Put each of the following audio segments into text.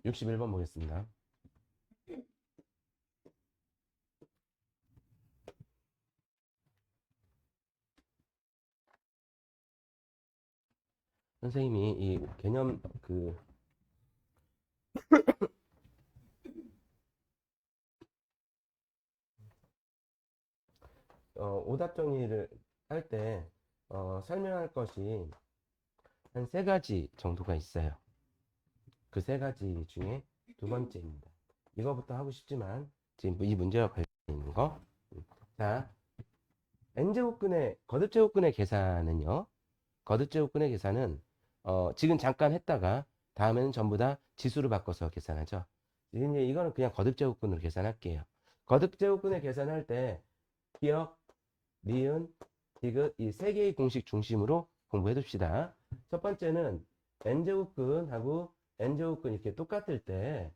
61번 보겠습니다. 선생님이 이 개념 오답 정리를 할 때 설명할 것이 한 세 가지 정도가 있어요. 그 세 가지 중에 두 번째입니다. 이거부터 하고 싶지만 지금 이 문제와 관련 있는 거. 자, n제곱근의 거듭제곱근의 계산은요. 거듭제곱근의 계산은 지금 잠깐 했다가 다음에는 전부 다 지수로 바꿔서 계산하죠. 지금 이거는 그냥 거듭제곱근으로 계산할게요. 거듭제곱근의 계산할 때 기억, 니은, 디귿 이 세 개의 공식 중심으로 공부해 둡시다. 첫 번째는 n제곱근하고 n제곱근 이렇게 똑같을 때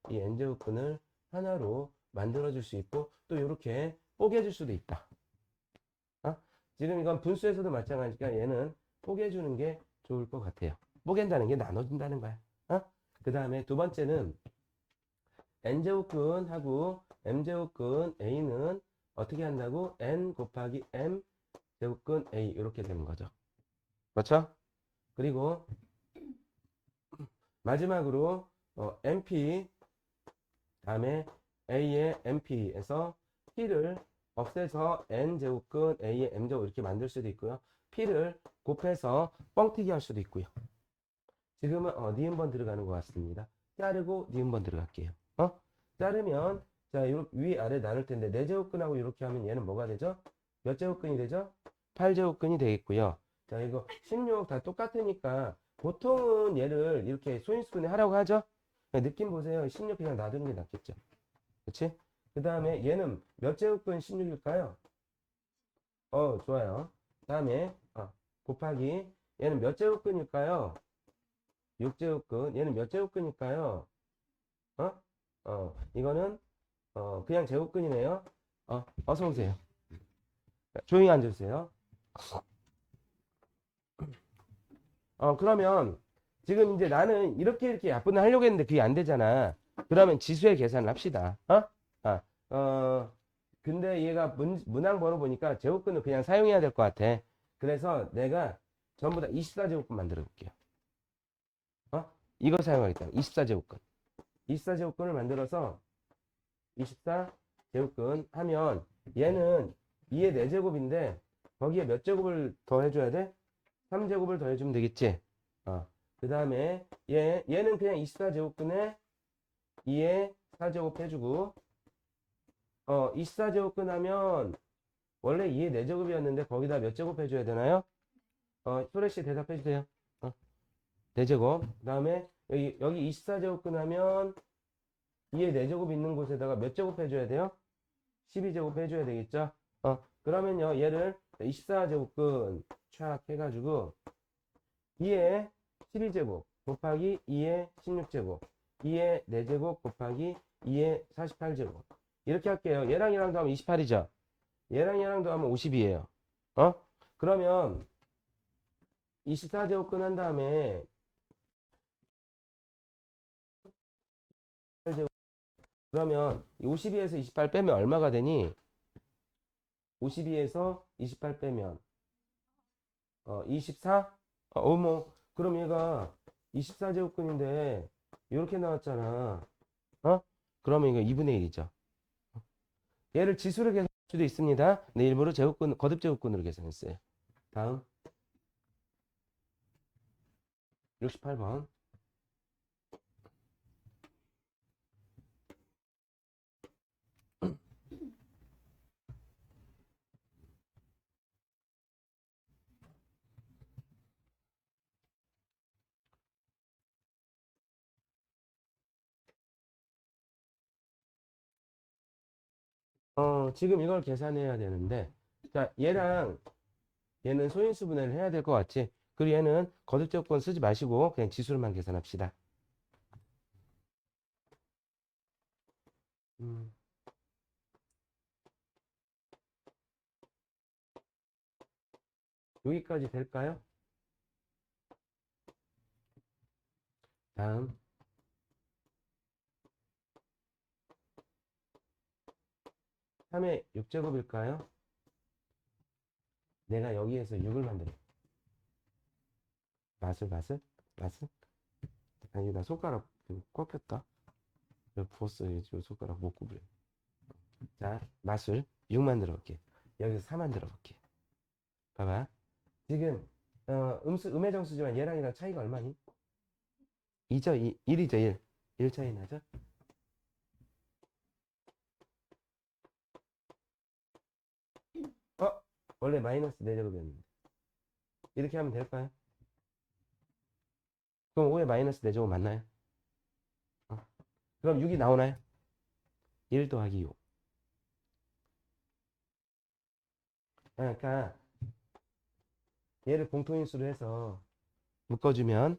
이 n제곱근을 하나로 만들어 줄 수 있고 또 이렇게 뽀개 줄 수도 있다. 지금 이건 분수에서도 마찬가지니까 얘는 뽀개 주는 게 좋을 것 같아요. 뽀갠다는 게 나눠준다는 거야. 그 다음에 두 번째는 n제곱근하고 m제곱근 a는 어떻게 한다고? n 곱하기 m 제곱근 a 이렇게 되는 거죠. 그렇죠? 그리고 마지막으로 mp 다음에 a의 mp에서 p를 없애서 n제곱근 a의 m제곱 이렇게 만들 수도 있고요. p를 곱해서 뻥튀기 할 수도 있고요. 지금은 니은번 들어가는 것 같습니다. 자르고 니은번 들어갈게요. 자르면 자 위아래 나눌 텐데 4제곱근하고 이렇게 하면 얘는 뭐가 되죠? 몇 제곱근이 되죠? 8제곱근이 되겠고요. 자 이거 16 다 똑같으니까 보통은 얘를 이렇게 소인수분해 하라고 하죠? 느낌 보세요. 16 그냥 놔두는 게 낫겠죠. 그치? 그 다음에 얘는 몇 제곱근 16일까요? 좋아요. 다음에 곱하기 얘는 몇 제곱근일까요? 6제곱근 얘는 몇 제곱근일까요? 이거는 그냥 제곱근이네요. 어서 오세요. 조용히 앉으세요. 그러면 지금 이제 나는 이렇게 약분을 하려고 했는데 그게 안 되잖아. 그러면 지수의 계산을 합시다. 아, 근데 얘가 문항 번호 보니까 제곱근을 그냥 사용해야 될 것 같아. 그래서 내가 전부 다 24제곱근 만들어 볼게요. 이거 사용하겠다. 24제곱근. 24제곱근을 만들어서 24제곱근 하면 얘는 2의 4제곱인데 거기에 몇 제곱을 더 해줘야 돼? 3제곱을 더 해주면 되겠지? 그 다음에 얘는 그냥 24제곱근에 2의 4제곱 해주고 24제곱근 하면 원래 2의 4제곱이었는데 거기다 몇 제곱 해줘야 되나요? 소래씨 대답해 주세요. 4제곱. 그 다음에 여기 24제곱근 하면 2의 4제곱 있는 곳에다가 몇 제곱 해줘야 돼요? 12제곱 해줘야 되겠죠? 그러면요, 얘를 24제곱근 촥 해가지고 2의 12제곱 곱하기 2의 16제곱 2의 4제곱 곱하기 2의 48제곱 이렇게 할게요. 얘랑 얘랑 더하면 28이죠? 얘랑 얘랑 더하면 50이에요. 그러면 24제곱근 한 다음에 그러면 52에서 28 빼면 얼마가 되니? 52에서 28 빼면 24? 어머 그럼 얘가 24제곱근인데 이렇게 나왔잖아. 그러면 이거 2분의 1이죠. 얘를 지수로 계산할 수도 있습니다. 네, 일부러 제곱근, 거듭제곱근으로 계산했어요. 다음 68번. 지금 이걸 계산해야 되는데 자 얘랑 얘는 소인수 분해를 해야 될 것 같지? 그리고 얘는 거듭제곱근 쓰지 마시고 그냥 지수로만 계산합시다. 음, 여기까지 될까요? 다음 3의 6제곱일까요? 내가 여기에서 6을 만들어. 맛을? 아니 나 손가락 꺾였다. 부었어. 이 손가락 못 구부려. 자, 맛을 6 만들어 볼게. 여기서 4 만들어 볼게. 봐봐. 지금 음의 정수지만 얘랑 얘랑 차이가 얼마니? 2죠. 1이죠. 1 차이 나죠? 어? 원래 마이너스 4제곱이었는데 이렇게 하면 될까요? 그럼 5에 마이너스 4제곱 맞나요? 어. 그럼 6이 나오나요? 1 더하기 6. 그러니까 얘를 공통인수로 해서 묶어주면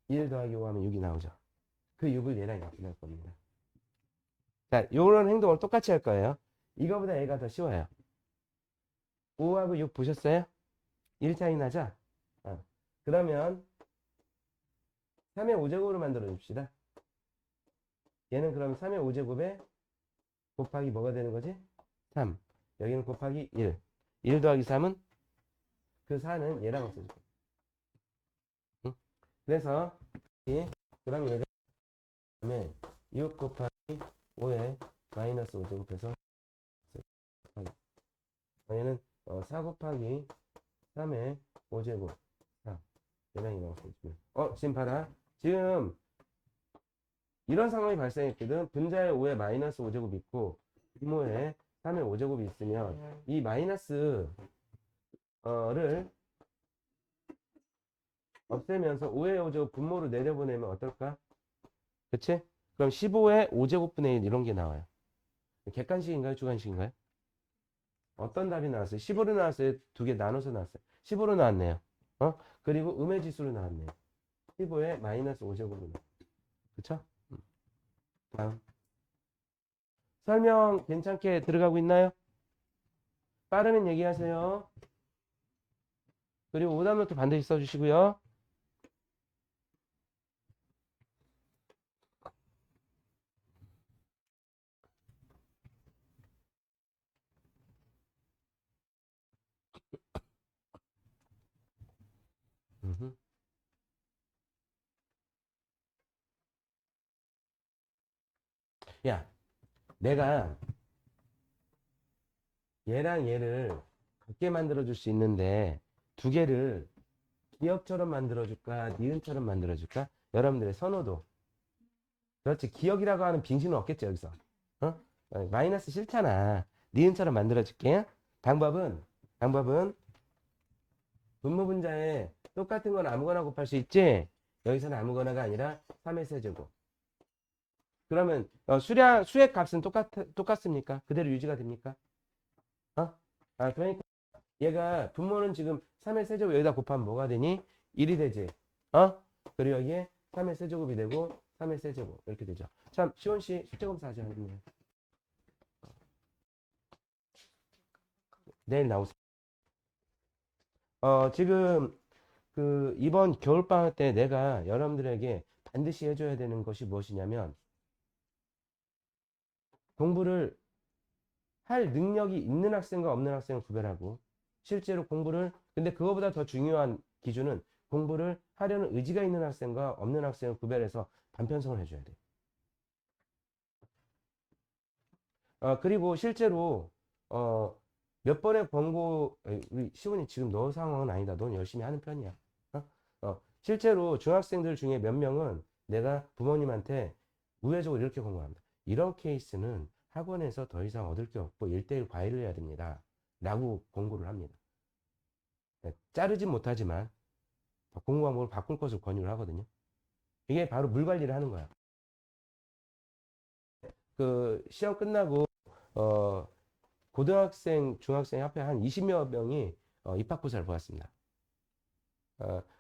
1 더하기 5 하면 6이 나오죠. 그 6을 얘랑 약분할 겁니다. 자, 요런 행동을 똑같이 할 거예요. 이거보다 얘가 더 쉬워요. 5하고 6 보셨어요? 1 차이 나죠? 그러면 3의 5제곱으로 만들어 줍시다. 얘는 그럼 3의 5제곱에 곱하기 뭐가 되는 거지? 3. 여기는 곱하기 1. 1 더하기 3은 그 4는 얘랑 없어질 거야. 응? 그래서 그럼 얘가 6 곱하기 5에 마이너스 5제곱해서 얘는 4 곱하기 3의 5제곱 4. 얘랑 얘랑 없어지면 지금 봐라. 지금 이런 상황이 발생했거든. 분자에 5에 마이너스 5제곱이 있고 분모에 3의 5제곱이 있으면 이 마이너스를 없애면서 5의 5제곱 분모로 내려보내면 어떨까? 그치? 그럼 15의 5제곱분의 1 이런 게 나와요. 객관식인가요? 주관식인가요? 어떤 답이 나왔어요? 15로 나왔어요? 두 개 나눠서 나왔어요? 15로 나왔네요. 그리고 음의 지수로 나왔네요. 15의 마이너스 5제곱으로 나왔어요. 그쵸? 다음. 설명 괜찮게 들어가고 있나요? 빠르면 얘기하세요. 그리고 오답노트 반드시 써주시고요. 야, 내가 얘랑 얘를 같게 만들어줄 수 있는데 두 개를 기억처럼 만들어줄까 니은처럼 만들어줄까? 여러분들의 선호도. 그렇지. 기억이라고 하는 빙신은 없겠죠 여기서. 어? 마이너스 싫잖아. 니은처럼 만들어줄게. 방법은 분모 분자에 똑같은 건 아무거나 곱할 수 있지. 여기서는 아무거나가 아니라 3의 세제곱. 그러면 수의 값은 똑같습니까? 그대로 유지가 됩니까? 그러니까 얘가 분모는 지금 3의 세제곱 여기다 곱하면 뭐가 되니? 1이 되지. 그리고 여기에 3의 세제곱이 되고 3의 세제곱 이렇게 되죠. 참 시원씨 숙제검사 하지 않았네요. 내일 나오세요. 지금 그 이번 겨울방학 때 내가 여러분들에게 반드시 해줘야 되는 것이 무엇이냐면 공부를 할 능력이 있는 학생과 없는 학생을 구별하고 실제로 공부를 근데 그거보다 더 중요한 기준은 공부를 하려는 의지가 있는 학생과 없는 학생을 구별해서 단편성을 해줘야 돼. 그리고 실제로 몇 번의 권고 우리 시훈이 지금 너 상황은 아니다. 넌 열심히 하는 편이야. 실제로 중학생들 중에 몇 명은 내가 부모님한테 우회적으로 이렇게 권고합니다. 이런 케이스는 학원에서 더 이상 얻을 게 없고 1대1 과외를 해야 됩니다. 라고 권고를 합니다. 네, 자르진 못하지만 공부 방법을 바꿀 것을 권유를 하거든요. 이게 바로 물 관리를 하는 거야. 그 시험 끝나고 고등학생, 중학생 합해 한 20여 명이 입학고사를 보았습니다.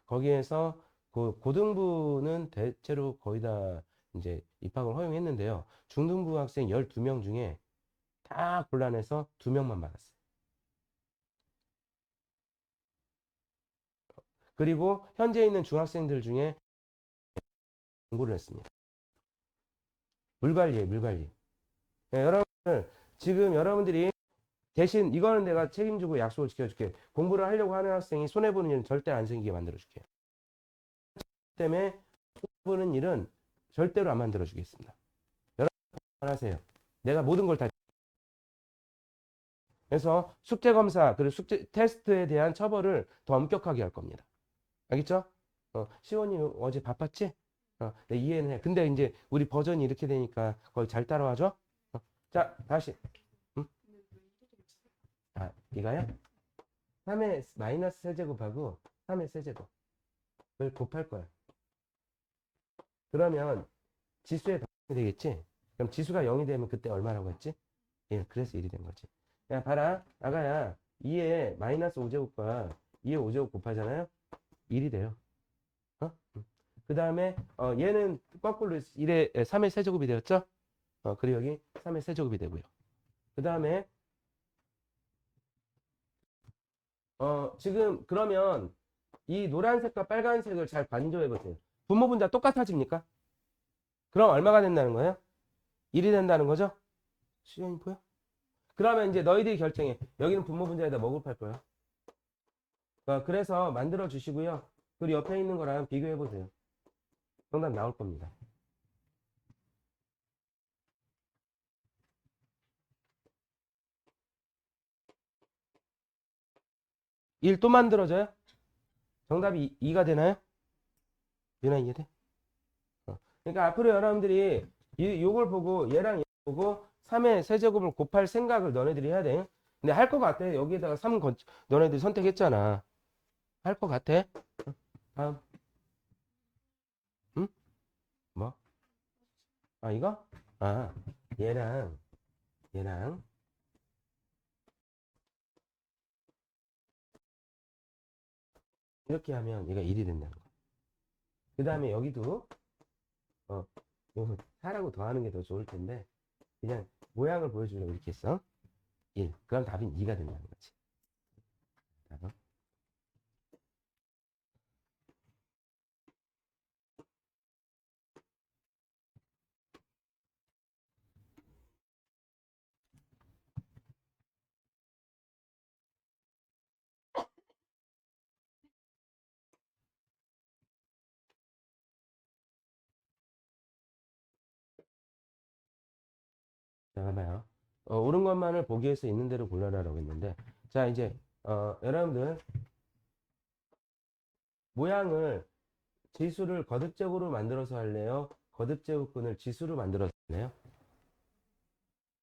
거기에서 고등부는 대체로 거의 다 이제 입학을 허용했는데요. 중등부 학생 12명 중에 다 곤란해서 2명만 받았어요. 그리고 현재 있는 중학생들 중에 공부를 했습니다. 물 관리에 물 관리. 네, 여러분들 지금 여러분들이 대신 이거는 내가 책임지고 약속을 지켜줄게. 공부를 하려고 하는 학생이 손해보는 일은 절대 안 생기게 만들어줄게. 때문에 손해보는 일은 절대로 안 만들어주겠습니다. 여러분 하세요. 내가 모든 걸 다. 그래서 숙제 검사 그리고 숙제 테스트에 대한 처벌을 더 엄격하게 할 겁니다. 알겠죠? 시원이 어제 바빴지? 네, 이해는 해. 근데 이제 우리 버전이 이렇게 되니까 거의 잘 따라와줘. 자, 다시. 응? 아, 이거요? 3의 마이너스 세제곱하고 3의 세제곱을 곱할 거야. 그러면 지수에 반응이 되겠지? 그럼 지수가 0이 되면 그때 얼마라고 했지? 1. 그래서 1이 된 거지. 야, 봐라. 아가야, 2의 마이너스 5제곱과 2의 5제곱 곱하잖아요? 1이 돼요. 그 다음에 얘는 거꾸로 1의 3의 세제곱이 되었죠? 그리고 여기 3의 세제곱이 되고요. 그 다음에 지금 그러면 이 노란색과 빨간색을 잘 관조해 보세요. 분모 분자 똑같아집니까? 그럼 얼마가 된다는 거예요? 1이 된다는 거죠? 시간이 보여? 그러면 이제 너희들이 결정해. 여기는 분모 분자에다 뭐 곱할 거야? 그래서 만들어 주시고요. 그리고 옆에 있는 거랑 비교해 보세요. 정답 나올 겁니다. 일 또 만들어져요? 정답이 2가 되나요? 유나 이해돼? 그러니까 앞으로 여러분들이 요걸 보고 얘랑 얘 보고 3의 세제곱을 곱할 생각을 너네들이 해야 돼. 근데 할 것 같아. 여기에다가 3 너네들이 선택했잖아. 할 것 같아? 다음. 응? 뭐? 아, 이거? 아, 얘랑 이렇게 하면 얘가 1이 된다는 거야. 그 다음에 여기도 요거 4라고 더하는 게 더 좋을 텐데 그냥 모양을 보여주려고 이렇게 했어. 1. 그럼 답은 2가 된다는 거지. 다음. 잠깐만요. 옳은 것만을 보기 위해서 있는 대로 골라라라고 했는데 자 이제 여러분들 모양을 지수를 거듭적으로 만들어서 할래요? 거듭제곱근을 지수로 만들어서 할래요?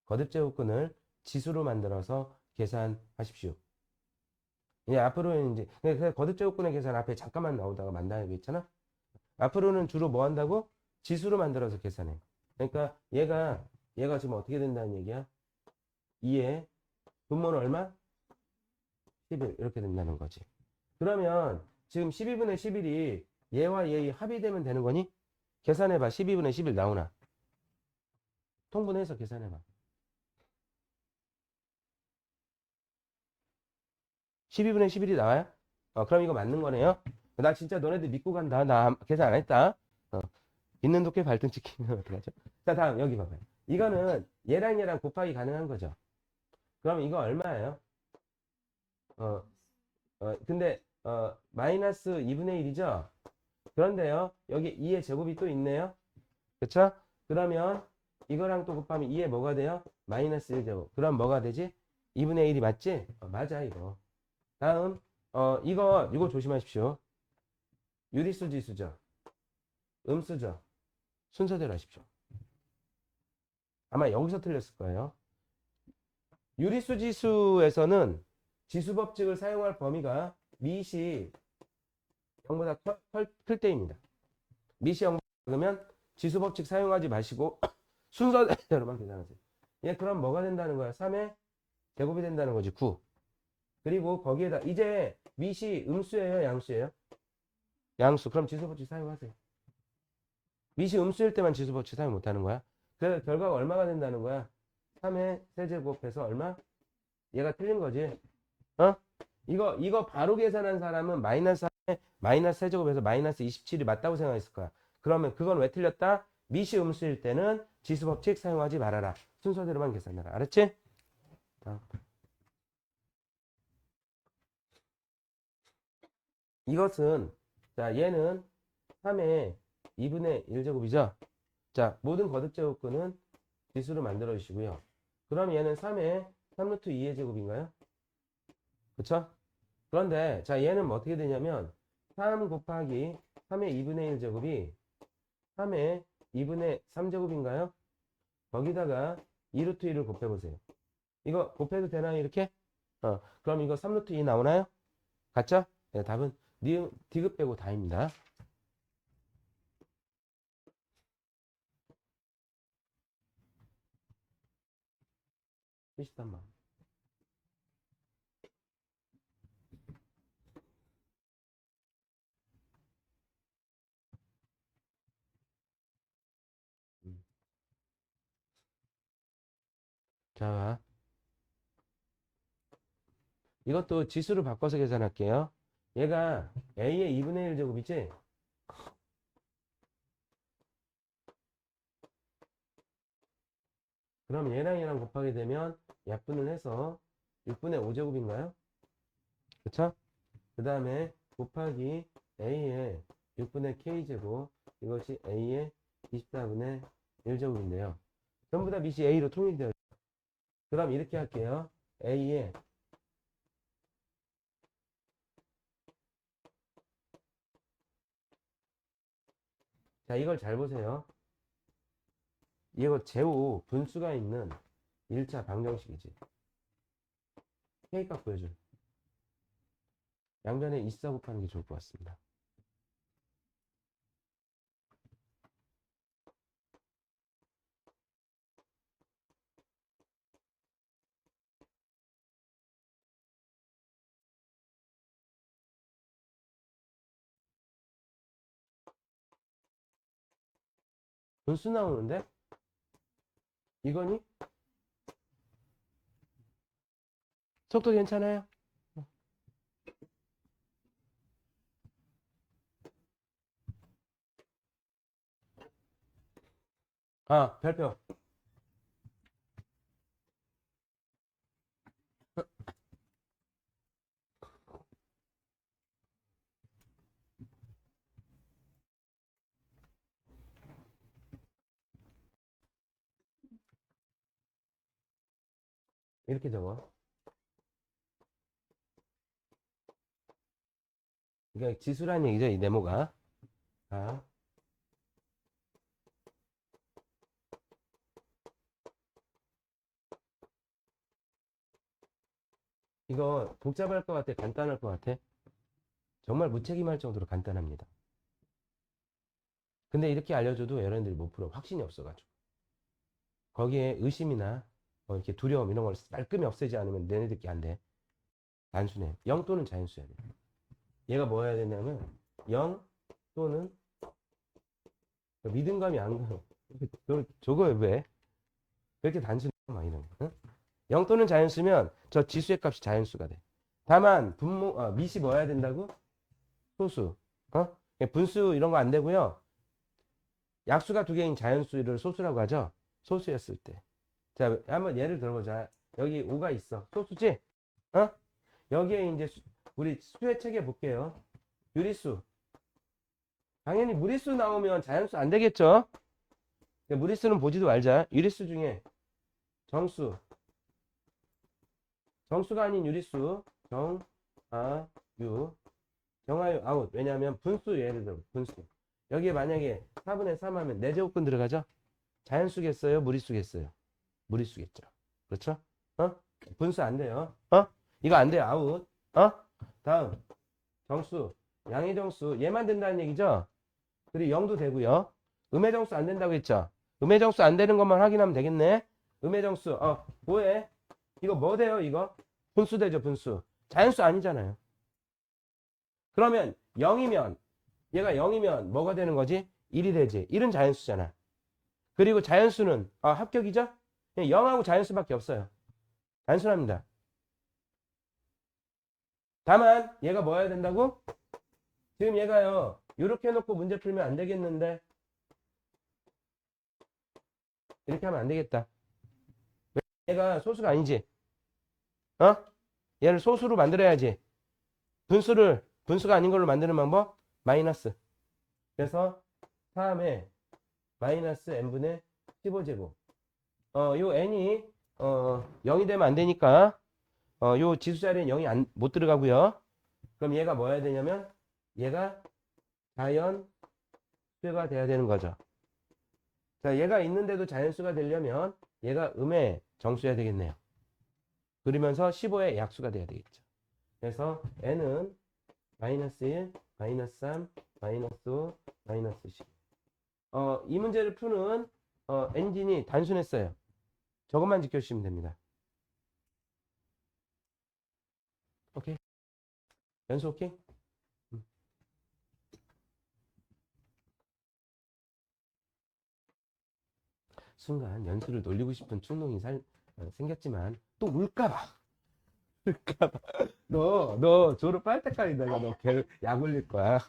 거듭제곱근을 지수로 만들어서 계산하십시오. 이제 앞으로는 이제 그냥 거듭제곱근의 계산 앞에 잠깐만 나오다가 만나고 있잖아. 앞으로는 주로 뭐 한다고? 지수로 만들어서 계산해. 그러니까 얘가 지금 어떻게 된다는 얘기야? 2의 분모는 얼마? 11 이렇게 된다는 거지. 그러면 지금 12분의 11이 얘와 얘의 합이 되면 되는 거니? 계산해봐. 12분의 11 나오나? 통분해서 계산해봐. 12분의 11이 나와요? 그럼 이거 맞는 거네요? 나 진짜 너네들 믿고 간다. 나 계산 안 했다. 있는 독해 발등 찍히면 어떡하죠? 자, 다음 여기 봐봐요. 이거는 얘랑 곱하기 가능한 거죠. 그럼 이거 얼마예요? 어, 근데 마이너스 2분의 1이죠? 그런데요. 여기 2의 제곱이 또 있네요. 그쵸? 그러면 이거랑 또 곱하면 2에 뭐가 돼요? 마이너스 1제곱. 그럼 뭐가 되지? 2분의 1이 맞지? 맞아 이거. 다음 이거 조심하십시오. 유리수 지수죠. 음수죠. 순서대로 하십시오. 아마 여기서 틀렸을 거예요. 유리수 지수에서는 지수 법칙을 사용할 범위가 미시 0보다 클 때입니다. 미시 0보다 작으면 지수 법칙 사용하지 마시고 순서대로만 계산하세요. 얘 그럼 뭐가 된다는 거야? 3의 제곱이 된다는 거지. 9. 그리고 거기에다 이제 미시 음수예요, 양수예요? 양수. 그럼 지수 법칙 사용하세요. 미시 음수일 때만 지수 법칙 사용 못하는 거야. 그래서 결과가 얼마가 된다는 거야? 3의 세제곱해서 얼마? 얘가 틀린 거지. 이거 바로 계산한 사람은 마이너스 3의 마이너스 세제곱해서 마이너스 27이 맞다고 생각했을 거야. 그러면 그건 왜 틀렸다? 미시 음수일 때는 지수 법칙 사용하지 말아라. 순서대로만 계산해라. 알았지? 다음. 이것은 자 얘는 3의 2분의 1제곱이죠. 자 모든 거듭제곱근은 지수로 만들어 주시고요. 그럼 얘는 3의 3루트 2의 제곱인가요? 그쵸? 그런데 자 얘는 뭐 어떻게 되냐면 3 곱하기 3의 2분의 1 제곱이 3의 2분의 3 제곱인가요? 거기다가 2루트 2를 곱해보세요. 이거 곱해도 되나요 이렇게? 그럼 이거 3루트 2 나오나요? 같죠? 네, 답은 디귿 빼고 다입니다. 필수단만. 자, 이것도 지수로 바꿔서 계산할게요. 얘가 A의 2분의 1 제곱이지? 그럼 얘랑 곱하게 되면 약분을 해서 6분의 5 제곱인가요? 그쵸? 그 다음에 곱하기 A의 6분의 K제곱, 이것이 A의 24분의 1제곱인데요. 전부 다 밑이 A로 통일되어 있어요. 그럼 이렇게 할게요. A의 자 이걸 잘 보세요. 이거 제곱 분수가 있는 1차 방정식이지. K값 구해줄. 양변에 24 곱하는 게 좋을 것 같습니다. 분수 나오는데? 이거니? 속도 괜찮아요? 아, 별표. 이렇게 적어. 그러니까 지수라는 얘기죠, 이 네모가. 아, 이거 복잡할 것 같아? 간단할 것 같아? 정말 무책임할 정도로 간단합니다. 근데 이렇게 알려줘도 여러분들이 못 풀어. 확신이 없어가지고. 거기에 의심이나 뭐 이렇게 두려움 이런 걸 깔끔히 없애지 않으면 얘네들끼리 안 돼. 단순해. 0 또는 자연수야 돼. 얘가 뭐 해야 되냐면 0 또는 믿음감이 안 가요. 저거 왜? 왜 이렇게 단순해? 막 이런 거. 응? 0 또는 자연수면 저 지수의 값이 자연수가 돼. 다만 밑이 뭐 해야 된다고? 소수. 분수 이런 거 안 되고요. 약수가 두 개인 자연수를 소수라고 하죠. 소수였을 때. 자, 한번 예를 들어보자. 여기 5가 있어. 소수지? 어? 여기에 이제 우리 수의 책에 볼게요. 유리수. 당연히 무리수 나오면 자연수 안 되겠죠? 무리수는 보지도 말자. 유리수 중에 정수. 정수가 아닌 유리수. 정하유. 정하유 아웃. 왜냐하면 분수 예를 들어. 분수. 여기에 만약에 4분의 3 하면 4제곱근 들어가죠? 자연수겠어요? 무리수겠어요? 무리수겠죠. 그렇죠? 분수 안 돼요. 이거 안 돼요. 아웃. 다음. 정수. 양의 정수. 얘만 된다는 얘기죠? 그리고 0도 되고요. 음의 정수 안 된다고 했죠? 음의 정수 안 되는 것만 확인하면 되겠네. 음의 정수. 뭐해? 이거 뭐 돼요, 이거? 분수 되죠, 분수. 자연수 아니잖아요. 그러면 0이면, 얘가 0이면 뭐가 되는 거지? 1이 되지. 1은 자연수잖아. 그리고 자연수는, 합격이죠? 0하고 자연수밖에 없어요. 단순합니다. 다만, 얘가 뭐 해야 된다고? 지금 얘가요, 이렇게 해놓고 문제 풀면 안 되겠는데, 이렇게 하면 안 되겠다. 얘가 소수가 아니지. 어? 얘를 소수로 만들어야지. 분수가 아닌 걸로 만드는 방법? 마이너스. 그래서 다음에 마이너스 n분의 15제곱. 요 n이 0이 되면 안 되니까 요 지수 자리는 0이 못 들어가고요. 그럼 얘가 뭐 해야 되냐면 얘가 자연수가 돼야 되는 거죠. 자, 얘가 있는데도 자연수가 되려면 얘가 음의 정수여야 되겠네요. 그러면서 15의 약수가 돼야 되겠죠. 그래서 n은 마이너스 1, 마이너스 3, 마이너스 5, 마이너스 10. 이 문제를 푸는 엔진이 단순했어요. 저것만 지켜주시면 됩니다. 오케이. 연수 오케이? 순간 연수를 놀리고 싶은 충동이 생겼지만 또 울까봐. 울까봐. 너 졸업할 때까지 내가 너 약 올릴 거야.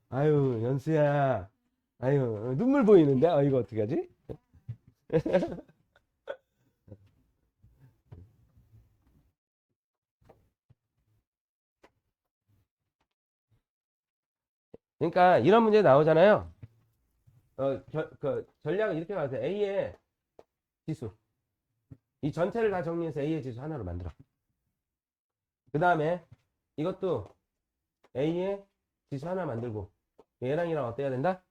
아유, 연수야. 아유, 눈물 보이는데? 이거 어떻게 하지? 그러니까 이런 문제 나오잖아요. 전략을 이렇게 가세요. A의 지수. 이 전체를 다 정리해서 A의 지수 하나로 만들어. 그 다음에 이것도 A의 지수 하나 만들고 얘랑 얘랑 어때야 된다?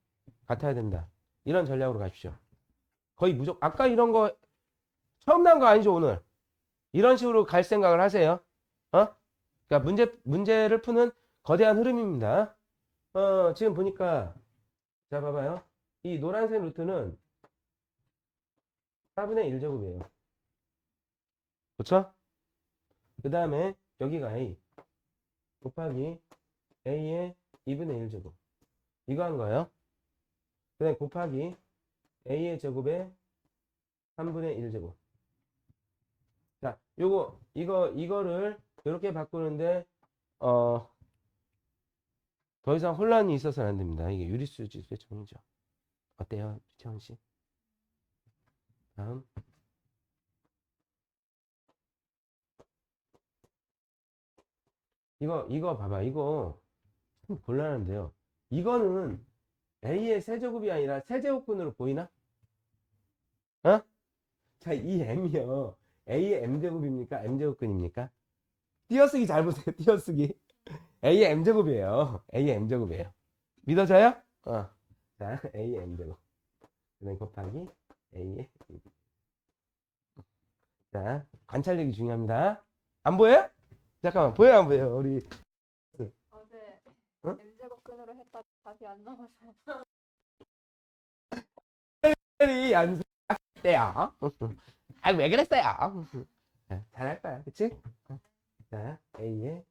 같아야 된다. 이런 전략으로 가십시오. 거의 무조건 아까 이런 거 처음 난 거 아니죠 오늘? 이런 식으로 갈 생각을 하세요. 그러니까 문제를 푸는 거대한 흐름입니다. 지금 보니까 자 봐봐요. 이 노란색 루트는 4분의 1제곱이에요. 그쵸? 그 다음에 여기가 A 곱하기 A의 2분의 1제곱. 이거 한 거예요. 그 다음에 곱하기 A의 제곱에 3분의 1제곱. 자, 이거를 이렇게 바꾸는데, 더 이상 혼란이 있어서는 안 됩니다. 이게 유리수 지수의 정의죠. 어때요, 최원 씨? 다음. 이거 봐봐. 이거 참 곤란한데요. 이거는 A의 세제곱이 아니라 세제곱근으로 보이나? 어? 자, 이 M이요. A의 M제곱입니까? M제곱근입니까? 띄어쓰기 잘 보세요. 띄어쓰기. A의 M제곱이에요. A의 M제곱이에요. 믿어져요? 자, A의 M제곱. 그다음 곱하기 A의 자, 관찰력이 중요합니다. 안 보여요? 잠깐만, 보여요, 안 보여요? 우리, 어제 응? M제곱근으로 했다 다시 안 나와서 특별히 연습했대요. 아, 왜 그랬어요? 자, 잘할 거야, 그치? 자, A의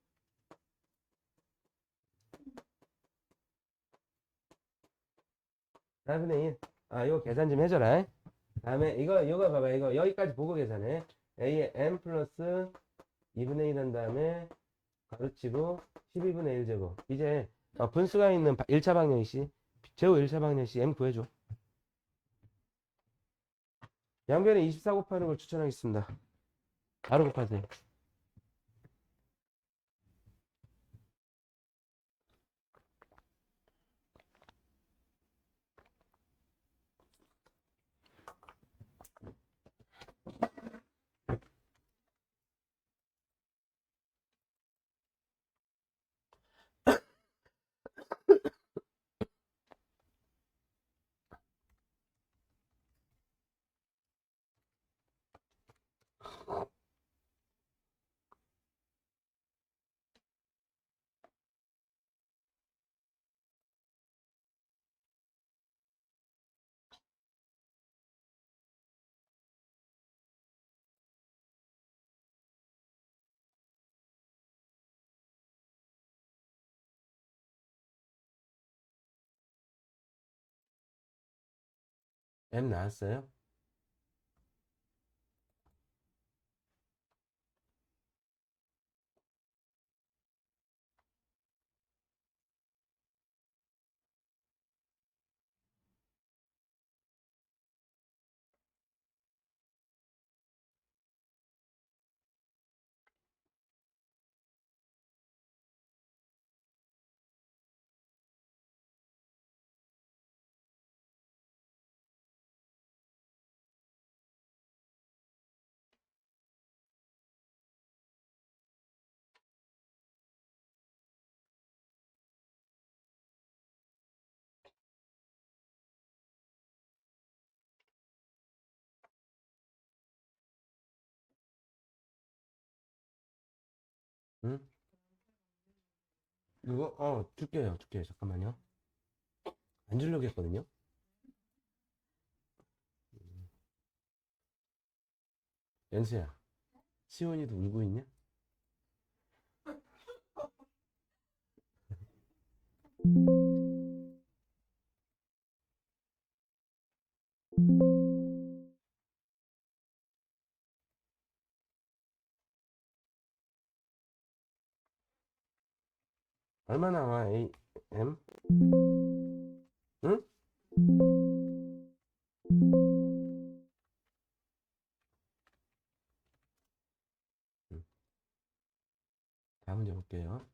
4분의 1. 이거 계산 좀 해줘라. 다음에 이거 봐봐. 이거 여기까지 보고 계산해. A의 M 플러스 2분의 1 한 다음에 가로치고 12분의 1 제곱. 이제 분수가 있는 1차 방정식, 제곱 1차 방정식 M 구해줘. 양변에 24 곱하는 걸 추천하겠습니다. 바로 곱하세요. M 나왔어요? 응? 이거 줄게요. 잠깐만요. 안 주려고 했거든요. 연수야, 시온이도 울고 있냐? 얼마 나와, A, M? 응? 응. 다음 문제 볼게요.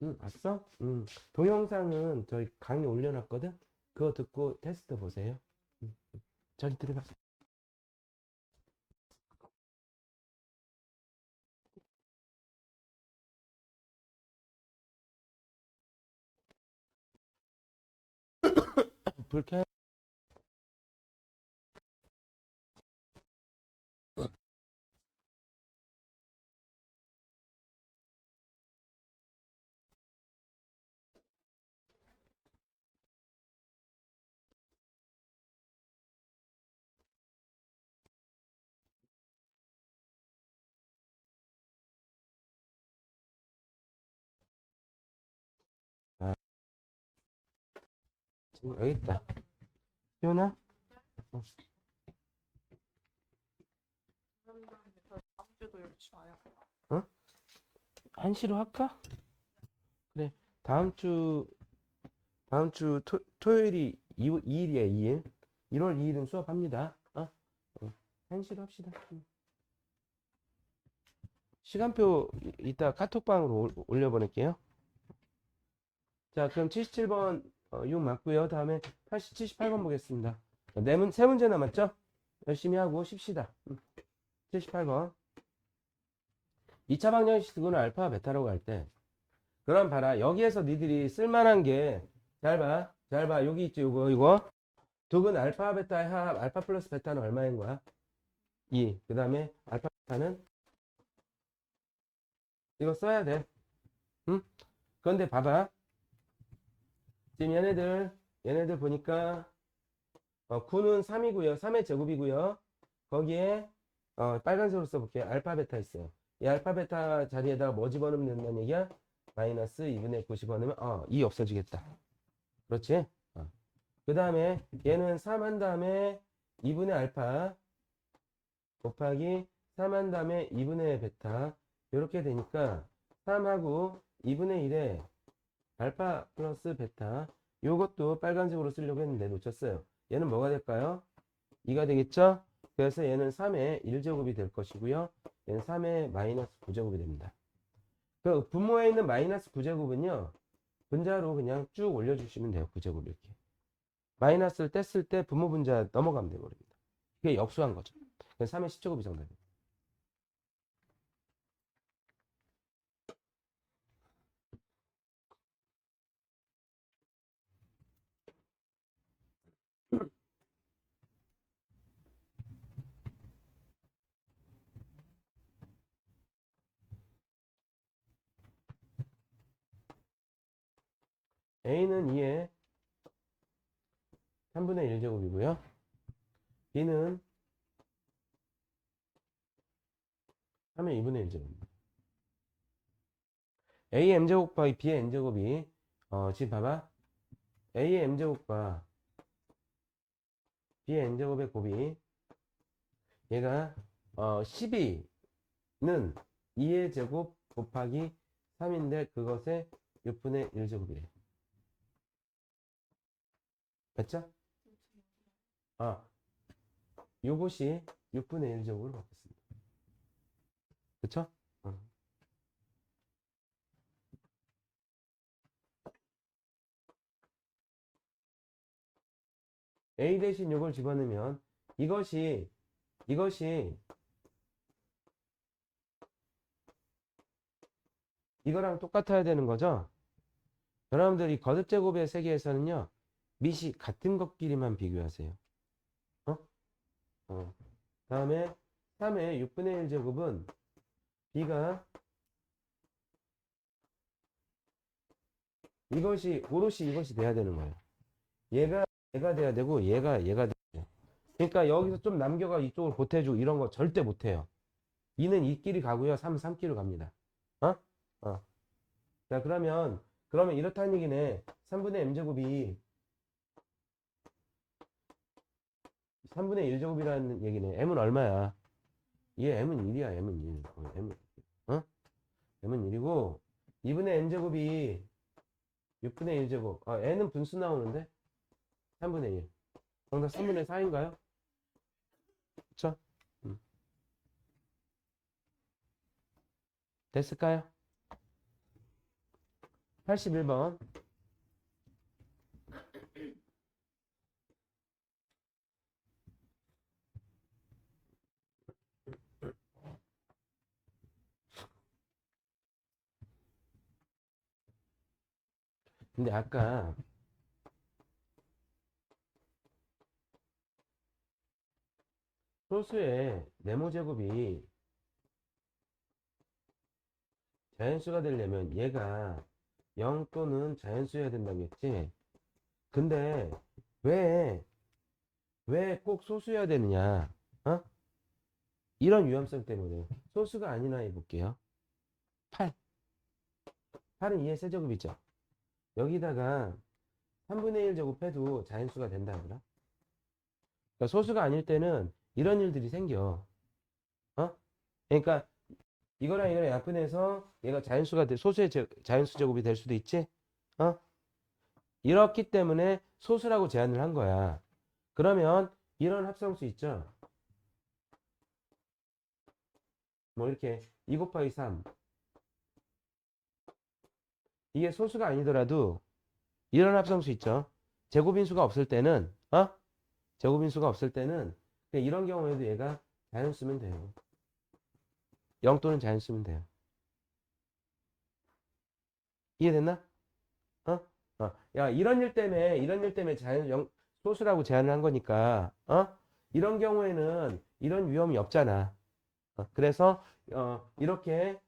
응, 봤어? 응. 동영상은 저희 강의 올려놨거든? 그거 듣고 테스트 보세요. 응. 저기 들어가. 불 켜. 아, 지금 여기 있다. 시온아? 어, 다음 주도 10시 와요. 어? 1시로 할까? 그래. 다음 주 토요일이 2일이야, 2일. 1월 2일은 수업합니다. 1시로 합시다. 시간표 이따 카톡방으로 올려보낼게요. 자, 그럼 77번 6 맞고요. 다음에 78번 보겠습니다. 세 문제 남았죠? 열심히 하고 쉽시다. 78번. 2차 방정식은 알파, 베타라고 할 때. 그럼 봐라. 여기에서 니들이 쓸만한 게, 잘 봐. 잘 봐. 여기 있죠. 이거. 두근 알파, 베타의 합, 알파 플러스 베타는 얼마인 거야? 2. 그 다음에 알파, 베타는 이거 써야 돼. 응? 그런데 봐봐. 지금 얘네들 보니까 9는 3이고요. 3의 제곱이고요. 거기에 빨간색으로 써볼게요. 알파 베타 있어요. 이 알파 베타 자리에다가 뭐 집어넣으면 된다는 얘기야? 마이너스 2분의 9 집어넣으면 2 없어지겠다. 그렇지? 그 다음에 얘는 3 한 다음에 2분의 알파 곱하기 3 한 다음에 2분의 베타 이렇게 되니까 3하고 2분의 1에 알파 플러스 베타 요것도 빨간색으로 쓰려고 했는데 놓쳤어요. 얘는 뭐가 될까요? 2가 되겠죠? 그래서 얘는 3의 1제곱이 될 것이고요. 얘는 3의 마이너스 9제곱이 됩니다. 그 분모에 있는 마이너스 9제곱은요. 분자로 그냥 쭉 올려주시면 돼요. 9제곱 이렇게. 마이너스를 뗐을 때 분모 분자 넘어가면 되버립니다. 그게 역수한 거죠. 3의 10제곱이 정답입니다. A는 2의 3분의 1제곱이고요. B는 3의 2분의 1제곱입니다. A의 m제곱과 B의 n제곱이 지금 봐봐. A의 m제곱과 B의 n제곱의 곱이 얘가 12는 2의 제곱 곱하기 3인데 그것의 6분의 1제곱이래. 맞죠? 요것이 6분의 1제곱으로 바뀌었습니다. 그쵸? A 대신 요걸 집어넣으면 이것이 이거랑 똑같아야 되는 거죠? 여러분들이 거듭제곱의 세계에서는요. 밑이 같은 것끼리만 비교하세요. 어? 다음에 3의 6분의 1제곱은 b가 이것이 오롯이 이것이 돼야 되는 거예요. 얘가 돼야 되고 얘가 돼야 돼요. 그러니까 여기서 좀 남겨가 이쪽으로 보태주고 이런 거 절대 못해요. 2는 2끼리 가고요. 3은 3끼리 갑니다. 어? 어. 자, 그러면 이렇다는 얘기네. 3분의 m제곱이 3분의 1제곱이라는 얘기네. m은 얼마야? 얘 m은 1이야. m은 1. m은 1이고 2분의 n제곱이 6분의 1제곱. n은 분수 나오는데 3분의 1. 정답 3분의 4인가요? 그쵸? 됐을까요? 81번. 근데 아까 소수의 네모제곱이 자연수가 되려면 얘가 0 또는 자연수여야 된다고 했지. 근데 왜 꼭 소수여야 되느냐? 어? 이런 위험성 때문에 소수가 아니나 해볼게요. 8. 8은 2의 세제곱이죠. 여기다가 3분의 1 제곱해도 자연수가 된다 그러나? 그러니까 소수가 아닐 때는 이런 일들이 생겨. 그러니까 이거랑 약분해서 얘가 소수의 자연수 제곱이 될 수도 있지. 이렇기 때문에 소수라고 제안을 한 거야. 그러면 이런 합성수 있죠. 뭐 이렇게 2 곱하기 3. 이게 소수가 아니더라도 이런 합성수 있죠. 제곱인수가 없을 때는 제곱인수가 없을 때는 그냥 이런 경우에도 얘가 자연 쓰면 돼요. 0 또는 자연 쓰면 돼요. 이해됐나? 야, 이런 일 때문에 소수라고 제안을 한 거니까, 이런 경우에는 이런 위험이 없잖아. 그래서, 이렇게,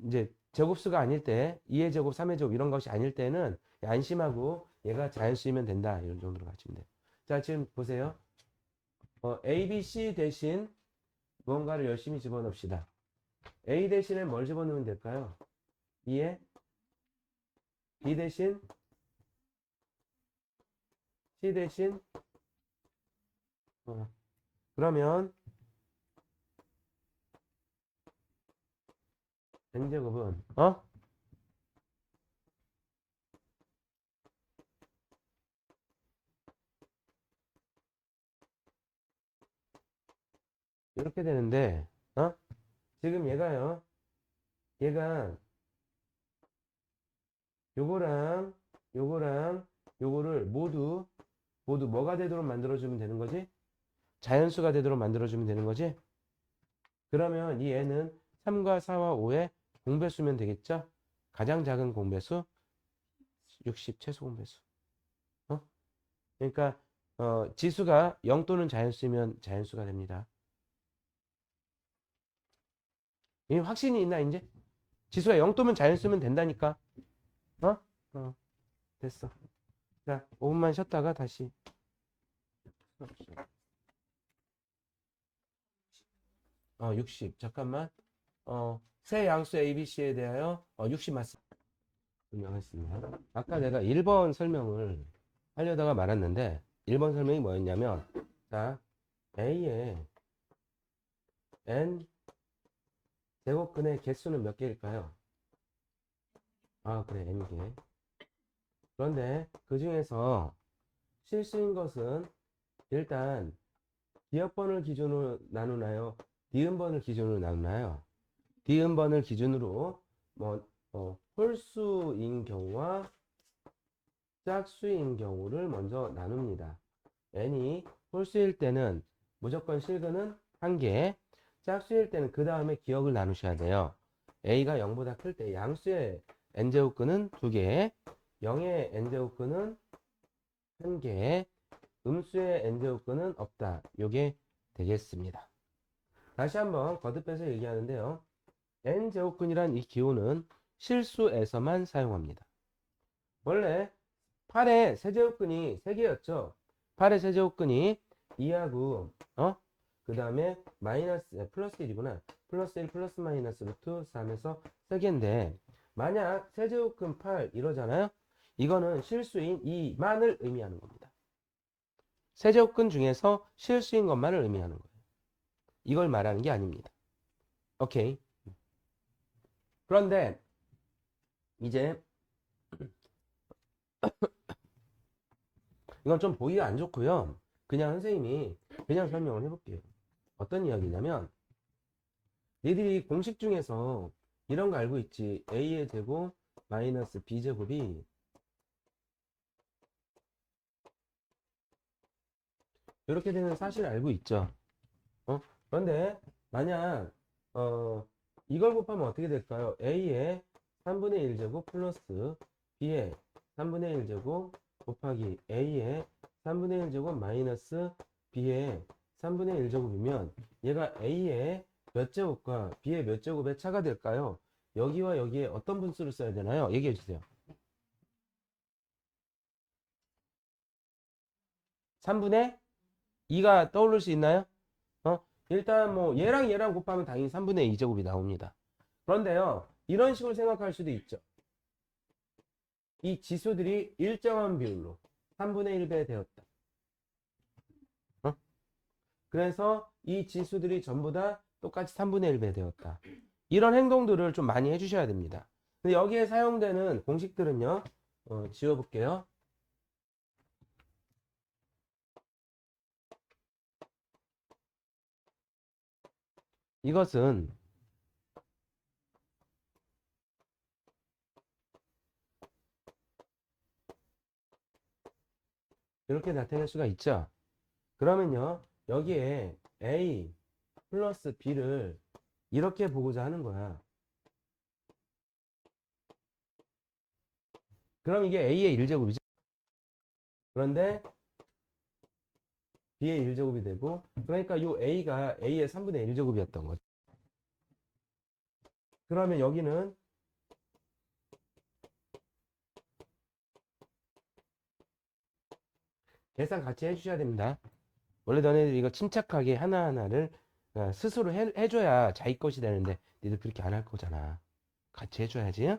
이제 제곱수가 아닐 때, 2의 제곱, 3의 제곱 이런 것이 아닐 때는 안심하고 얘가 자연 쓰이면 된다. 이런 정도로 가시면 돼요. 자, 지금 보세요. A, B, C 대신 무언가를 열심히 집어넣읍시다. A 대신에 뭘 집어넣으면 될까요? 2에 B 대신 C 대신 그러면 n제곱은 이렇게 되는데 지금 얘가 요거랑 요거를 모두 뭐가 되도록 만들어주면 되는 거지? 자연수가 되도록 만들어주면 되는 거지? 그러면 이 애는 3과 4와 5의 공배수면 되겠죠? 가장 작은 공배수 60 최소 공배수. 그러니까 지수가 0 또는 자연수면 자연수가 됩니다. 이 확신이 있나 이제? 지수가 0 또면 자연수면 된다니까. 됐어. 자, 5분만 쉬었다가 다시. 60. 잠깐만. 세 양수 ABC에 대하여 60 맞습니다. 설명했습니다. 아까 내가 1번 설명을 하려다가 말았는데 1번 설명이 뭐였냐면 자, A의 n 제곱근의 개수는 몇 개일까요? 그래, n개. 그런데 그 중에서 실수인 것은 일단 기억번을 기준으로 나누나요? 디음번을 기준으로 나누나요? 디음번을 기준으로 홀수인 경우와 짝수인 경우를 먼저 나눕니다. n이 홀수일 때는 무조건 실근은 1개, 짝수일 때는 그 다음에 기억을 나누셔야 돼요. a가 0보다 클 때 양수의 n제곱근은 2개, 0의 n제곱근은 1개, 음수의 n제곱근은 없다. 요게 되겠습니다. 다시 한번 거듭해서 얘기하는데요. n제곱근이란 이 기호는 실수에서만 사용합니다. 원래 8의 세제곱근이 3개였죠. 8의 세제곱근이 2하고 그 다음에 플러스 1이구나. 플러스 1 플러스 마이너스 루트 3에서 3개인데 만약 세제곱근 8 이러잖아요. 이거는 실수인 2만을 의미하는 겁니다. 세제곱근 중에서 실수인 것만을 의미하는 거예요. 이걸 말하는 게 아닙니다. 오케이. 그런데 이제 이건 좀 보기가 안 좋고요. 그냥 선생님이 그냥 설명을 해볼게요. 어떤 이야기냐면 니들이 공식 중에서 이런 거 알고 있지. a의 제곱 마이너스 b제곱이 이렇게 되는 사실 알고 있죠. 그런데 만약 이걸 곱하면 어떻게 될까요? a의 3분의 1제곱 플러스 b의 3분의 1제곱 곱하기 a의 3분의 1제곱 마이너스 b의 3분의 1제곱이면 얘가 a의 몇 제곱과 b의 몇 제곱의 차가 될까요? 여기와 여기에 어떤 분수를 써야 되나요? 얘기해 주세요. 3분의 2가 떠오를 수 있나요? 일단 뭐 얘랑 얘랑 곱하면 당연히 3분의 2제곱이 나옵니다. 그런데요, 이런 식으로 생각할 수도 있죠. 이 지수들이 일정한 비율로 3분의 1배 되었다. 그래서 이 지수들이 전부 다 똑같이 3분의 1배 되었다. 이런 행동들을 좀 많이 해주셔야 됩니다. 근데 여기에 사용되는 공식들은요, 지워볼게요. 이것은 이렇게 나타낼 수가 있죠. 그러면요, 여기에 A 플러스 B를 이렇게 보고자 하는 거야. 그럼 이게 A의 1제곱이죠. 그런데 B의 1제곱이 되고, 그러니까 이 A가 A의 3분의 1제곱이었던 거죠. 그러면 여기는 계산 같이 해주셔야 됩니다. 원래 너네들 이거 침착하게 하나하나를 스스로 해줘야 자기 것이 되는데 니들 그렇게 안 할 거잖아. 같이 해줘야지.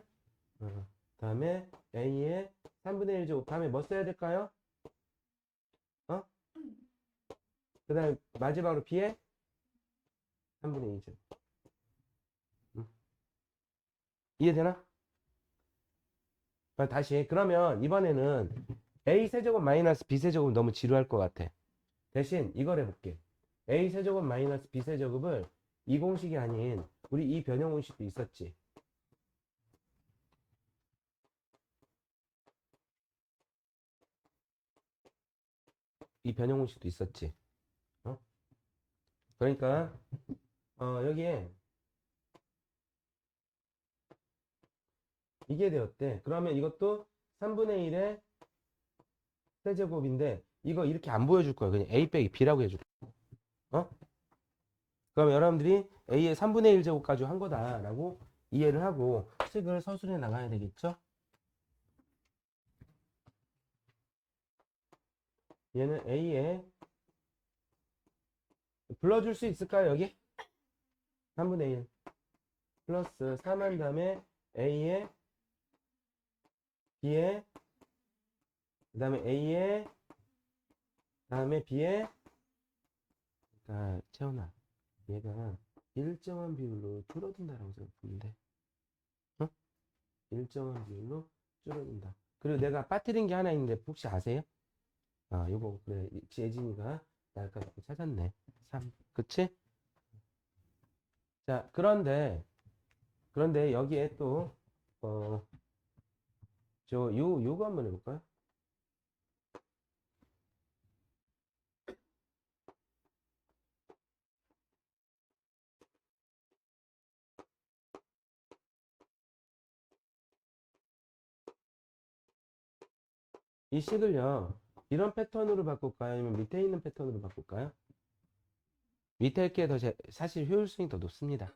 다음에 A의 3분의 1제곱 다음에 뭐 써야 될까요? 그 다음에 마지막으로 B의 3분의 2제곱. 이해되나? 다시 그러면 이번에는 A 세제곱 마이너스 B 세제곱 너무 지루할 것 같아. 대신 이걸 해볼게. A 세제곱 마이너스 B 세제곱을 이 공식이 아닌 우리 이 변형 공식도 있었지. 이 변형 공식도 있었지. 그러니까 여기에 이게 되었대. 그러면 이것도 3분의 1의 세제곱인데 이거 이렇게 안 보여줄 거야. 그냥 A 빼기 B라고 해줄 거야. 그럼 여러분들이 A의 3분의 1 제곱 가지고 한 거다라고 이해를 하고 식을 서술해 나가야 되겠죠? 얘는 A에 불러줄 수 있을까요? 여기? 3분의 1 플러스 3한 다음에 A에 B에 그 다음에 A에 다음에 B에 채원아 얘가 일정한 비율로 줄어든다라고 생각했는데 일정한 비율로 줄어든다. 그리고 내가 빠뜨린 게 하나 있는데 혹시 아세요? 요거 그래 재진이가 날까 갖고 찾았네. 3 그치? 자 그런데 여기에 또 요거 한번 해볼까요? 이 식을요 이런 패턴으로 바꿀까요? 아니면 밑에 있는 패턴으로 바꿀까요? 밑에 게 더 사실 효율성이 더 높습니다.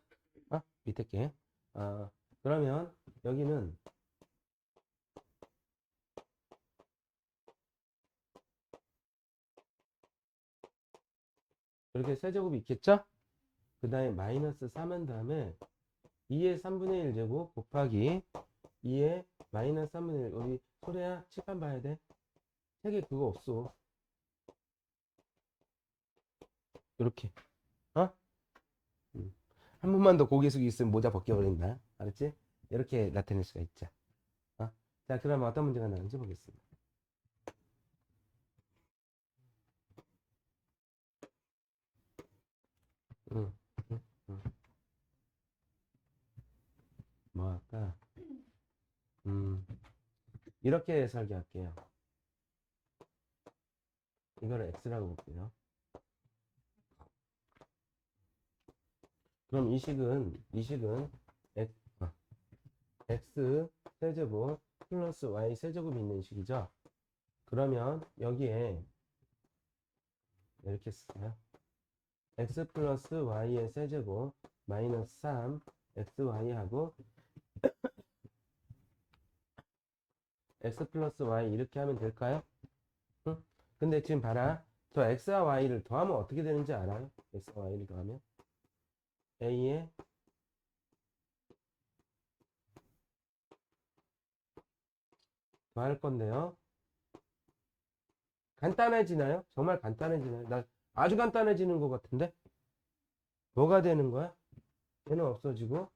밑에 게. 그러면 여기는 이렇게 세제곱이 있겠죠? 그 다음에 마이너스 3 한 다음에 2의 3분의 1 제곱 곱하기 2의 마이너스 3분의 1. 우리 소래야 칠판 봐야 돼. 책에 그거 없어. 이렇게. 어? 한 번만 더 고개 숙이 있으면 모자 벗겨버린다. 알았지? 이렇게 나타낼 수가 있죠. 자, 그러면 어떤 문제가 나오는지 보겠습니다. 응, 응, 응. 뭐 할까? 이렇게 설계할게요. 이거를 x라고 볼게요. 그럼 이 식은 x 세제곱 플러스 y 세제곱이 있는 식이죠. 그러면 여기에 이렇게 쓰세요. x 플러스 y의 세제곱 마이너스 3 xy하고 x 플러스 y 이렇게 하면 될까요? 응? 근데 지금 봐라. 저 x와 y를 더하면 어떻게 되는지 알아요? x와 y를 더하면 a에 더할 건데요. 간단해지나요? 정말 간단해지나요? 나 아주 간단해지는 것 같은데? 뭐가 되는 거야? 얘는 없어지고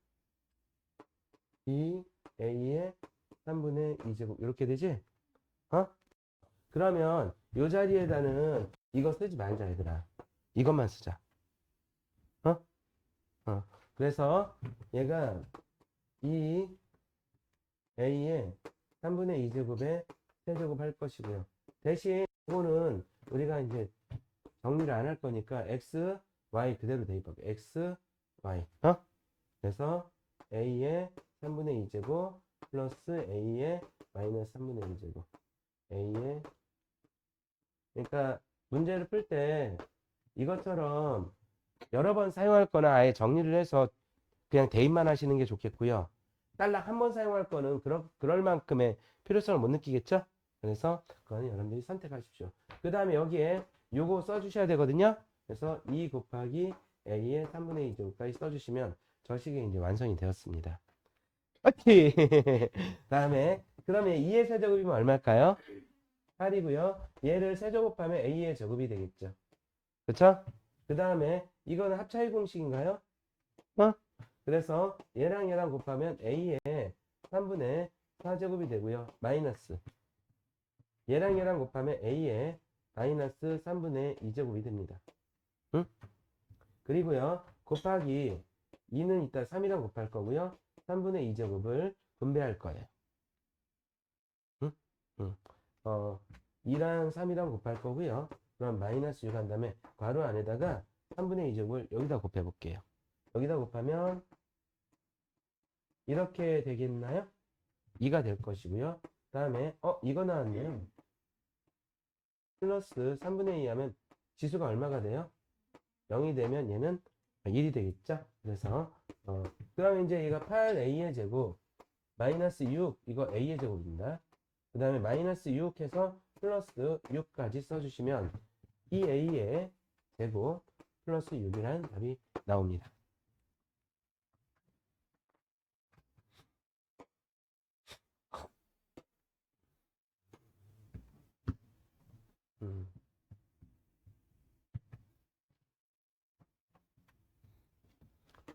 2a의 3분의 2제곱 이렇게 되지? 그러면 이 자리에다는 이거 쓰지 말자 얘들아. 이것만 쓰자. 어? 그래서 얘가 2a의 3분의 2제곱에 세제곱 할 것이고요. 대신 이거는 우리가 이제 정리를 안 할 거니까 x, y 그대로 대입하고 x, y. 그래서 a의 3분의 2제곱 플러스 a의 마이너스 3분의 1제곱 a의 그러니까 문제를 풀 때 이것처럼 여러 번 사용할 거나 아예 정리를 해서 그냥 대입만 하시는 게 좋겠고요. 딸랑 한 번 사용할 거는 그럴 만큼의 필요성을 못 느끼겠죠? 그래서 그거는 여러분들이 선택하십시오. 그 다음에 여기에 요거 써주셔야 되거든요. 그래서 2 곱하기 a의 3분의 2제곱까지 써주시면 저 식이 이제 완성이 되었습니다. 오케이. 다음에 그러면 2의 세제곱이면 얼마일까요? 8이고요. 얘를 세제곱하면 a의 제곱이 되겠죠. 그쵸? 그 다음에 이거는 합차의 공식인가요? 그래서 얘랑 곱하면 a의 3분의 4제곱이 되고요. 마이너스 얘랑 곱하면 a의 마이너스 3분의 2제곱이 됩니다. 응? 그리고요. 곱하기 2는 이따 3이랑 곱할 거고요. 3분의 2제곱을 분배할 거예요. 응? 응. 2랑 3이랑 곱할 거고요. 그럼 마이너스 6 한 다음에 괄호 안에다가 3분의 2제곱을 여기다 곱해 볼게요. 여기다 곱하면 이렇게 되겠나요? 2가 될 것이고요. 그 다음에 이거 나왔네요. 플러스 3분의 2 하면 지수가 얼마가 돼요? 0이 되면 얘는 1이 되겠죠? 그래서 그러면 이제 얘가 8a의 제곱 마이너스 6 이거 a의 제곱입니다. 그 다음에 마이너스 6 해서 플러스 6까지 써주시면 2a의 제곱 플러스 6이라는 답이 나옵니다.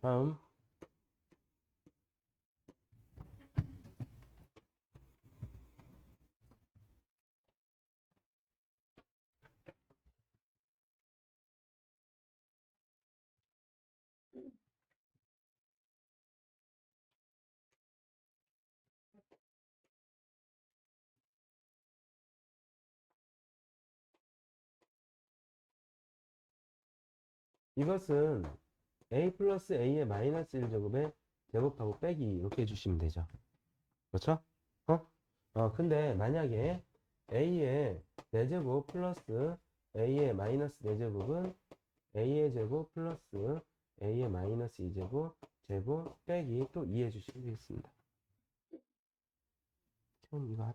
다음 이것은 a 플러스 a의 마이너스 1제곱에 제곱하고 빼기 이렇게 해주시면 되죠. 그렇죠? 근데 만약에 a의 4제곱 플러스 a의 마이너스 4제곱은 a의 제곱 플러스 a의 마이너스 2제곱 제곱 빼기 또 2 해주시면 되겠습니다. 처음 이거 알아?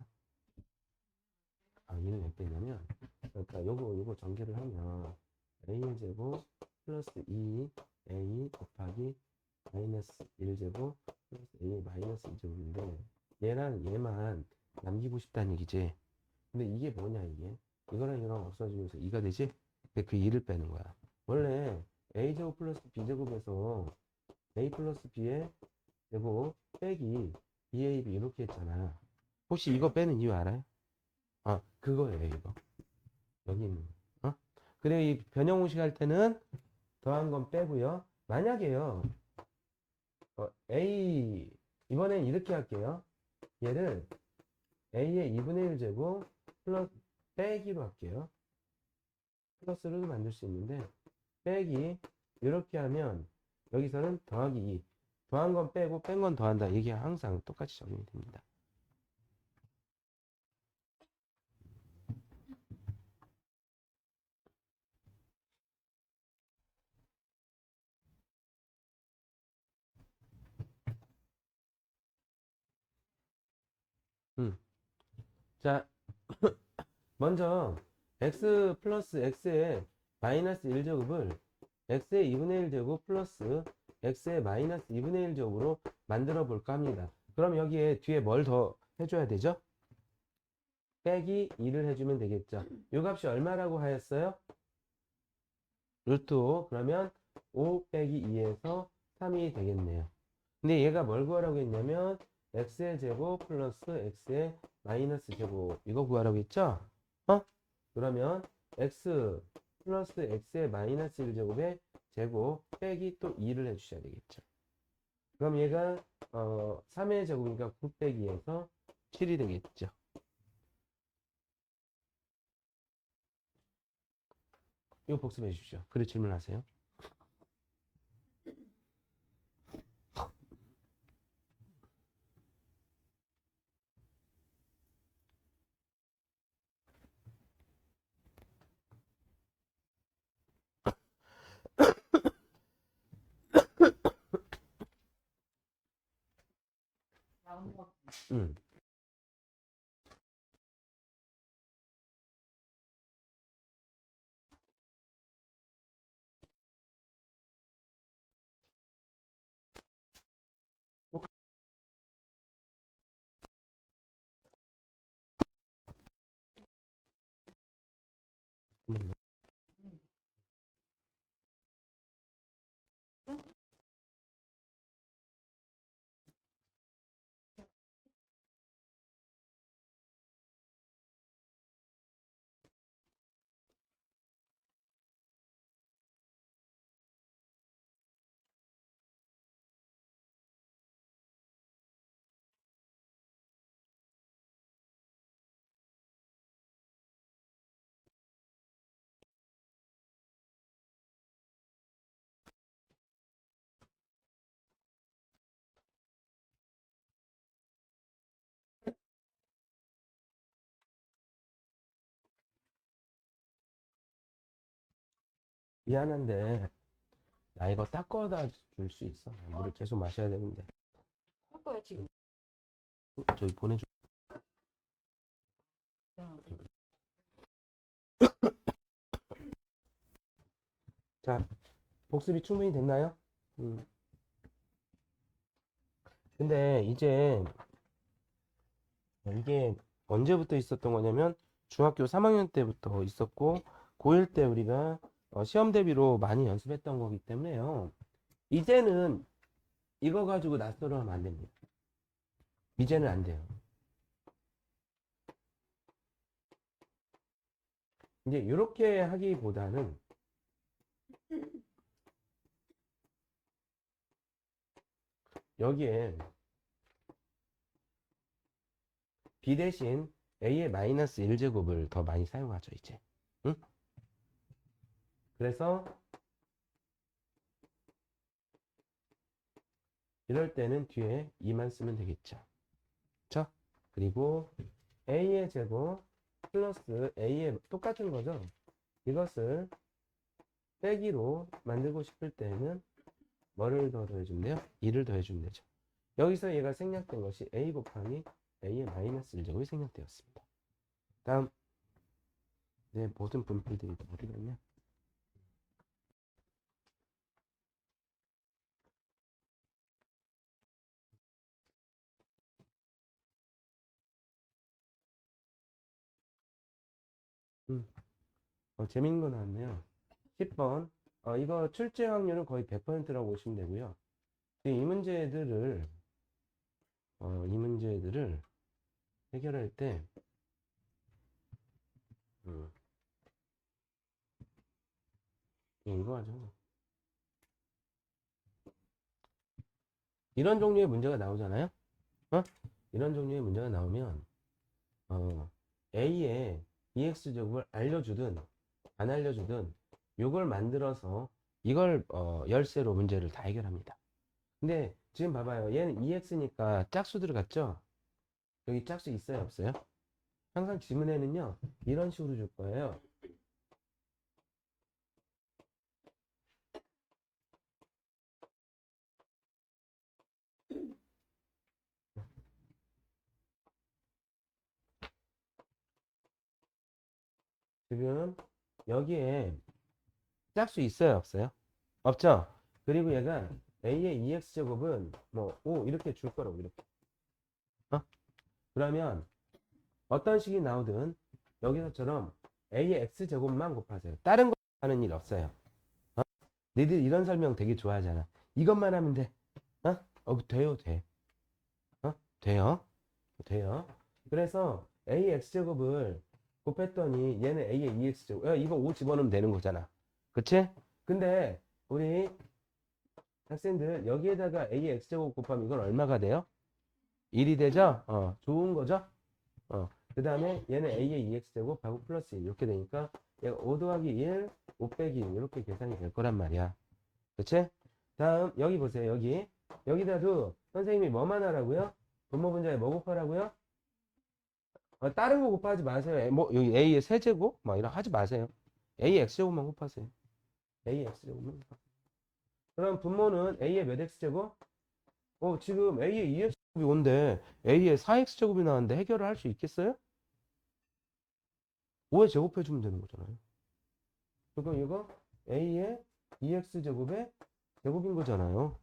아, 얘는 왜 빼냐면, 그러니까 요거 전개를 하면 a의 제곱 플러스 2a 곱하기 마이너스 1제곱 플러스 a 마이너스 2제곱인데 얘랑 얘만 남기고 싶다는 얘기지. 근데 이게 뭐냐 이게? 이거랑 이거랑 없어지면서 2가 되지? 근데 그 2를 빼는 거야. 원래 a제곱 플러스 b제곱에서 a 플러스 b의 제곱 빼기 2ab 이렇게 했잖아. 혹시 이거 빼는 이유 알아요? 아, 그거예요, 이거. 여기 있는 거. 어? 그리고 이 변형공식 할 때는 더한 건 빼고요. 만약에요, A, 이번엔 이렇게 할게요. 얘를 A의 2분의 1 제곱 플러스 빼기로 할게요. 플러스로도 만들 수 있는데, 빼기, 이렇게 하면 여기서는 더하기 2. 더한 건 빼고 뺀 건 더한다. 이게 항상 똑같이 적용이 됩니다. 자, 먼저 x 플러스 x의 마이너스 1제곱을 x의 2분의 1제곱 플러스 x의 마이너스 2분의 1제곱으로 만들어 볼까 합니다. 그럼 여기에 뒤에 뭘 더 해줘야 되죠? 빼기 2를 해주면 되겠죠. 이 값이 얼마라고 하였어요? 루트 5. 그러면 5 빼기 2에서 3이 되겠네요. 근데 얘가 뭘 구하라고 했냐면 x의 제곱 플러스 x의 마이너스 제곱 이거 구하라고 했죠? 그러면 x 플러스 x의 마이너스 1제곱의 제곱 빼기 또 2를 해주셔야 되겠죠. 그럼 얘가 3의 제곱이니까 9 빼기 2에서 7이 되겠죠. 이거 복습해 주십시오. 그리고 질문하세요. 음. 미안한데 나 이거 닦아다 줄 수 있어? 물을 계속 마셔야 되는데. 할 거야 지금. 저기 보내줘. 자, 복습이 충분히 됐나요? 근데 이제 이게 언제부터 있었던 거냐면 중학교 3학년 때부터 있었고 고1 때 우리가 시험 대비로 많이 연습했던 거기 때문에요. 이제는 이거 가지고 낯설어 하면 안 됩니다. 이제는 안 돼요. 이제 이렇게 하기보다는 여기에 b 대신 a의 마이너스 1제곱을 더 많이 사용하죠 이제. 응? 그래서 이럴 때는 뒤에 2만 쓰면 되겠죠. 그쵸? 그리고 a의 제곱 플러스 a에 똑같은 거죠. 이것을 빼기로 만들고 싶을 때는 뭐를 더 더해주면 돼요? 2를 더해주면 되죠. 여기서 얘가 생략된 것이 a 곱하기 a의 마이너스 1제곱이 생략되었습니다. 다음 내 모든 분필들이 다 어디 갔냐? 재밌는 거 나왔네요. 10번. 이거 출제 확률은 거의 100%라고 보시면 되고요. 이 문제들을 해결할 때, 음, 이거 하죠. 이런 종류의 문제가 나오잖아요? 이런 종류의 문제가 나오면, A의 EX제곱을 알려주든, 안 알려주든, 이걸 만들어서, 이걸, 열쇠로 문제를 다 해결합니다. 근데, 지금 봐봐요. 얘는 EX니까 짝수 들어갔죠? 여기 짝수 있어요, 없어요? 항상 지문에는요, 이런 식으로 줄 거예요. 지금 여기에 짝수 있어요, 없어요? 없죠? 그리고 얘가 a의 2x제곱은 뭐 5 이렇게 줄 거라고 이렇게. 그러면 어떤 식이 나오든 여기서처럼 a의 x제곱만 곱하세요. 다른 거 하는 일 없어요. 니들 이런 설명 되게 좋아하잖아. 이것만 하면 돼. 돼요, 돼. 돼요. 돼요. 그래서 a의 x제곱을 곱했더니 얘는 a의 2x제곱. 이거 5 집어넣으면 되는 거잖아. 그치? 근데 우리 학생들 여기에다가 a의 x제곱 곱하면 이건 얼마가 돼요? 1이 되죠? 좋은 거죠? 그 다음에 얘는 a의 2x제곱 하고 플러스 1 이렇게 되니까 얘가 5 더하기 1, 5 빼기 1 이렇게 계산이 될 거란 말이야. 그치? 다음 여기 보세요. 여기다도 선생님이 뭐만 하라고요? 분모 분자에 뭐 곱하라고요? 다른 거 곱하지 마세요. 뭐 여기 a의 세제곱 막 이런 하지 마세요. a의 x제곱만 곱하세요. a의 x제곱만 곱하세요. 그럼 분모는 a의 몇 x제곱? 지금 a의 2x제곱이 온데 a의 4x제곱이 나왔는데 해결을 할 수 있겠어요? 5에 제곱해주면 되는 거잖아요. 그러니까 이거 a의 2x제곱의 제곱인 거잖아요.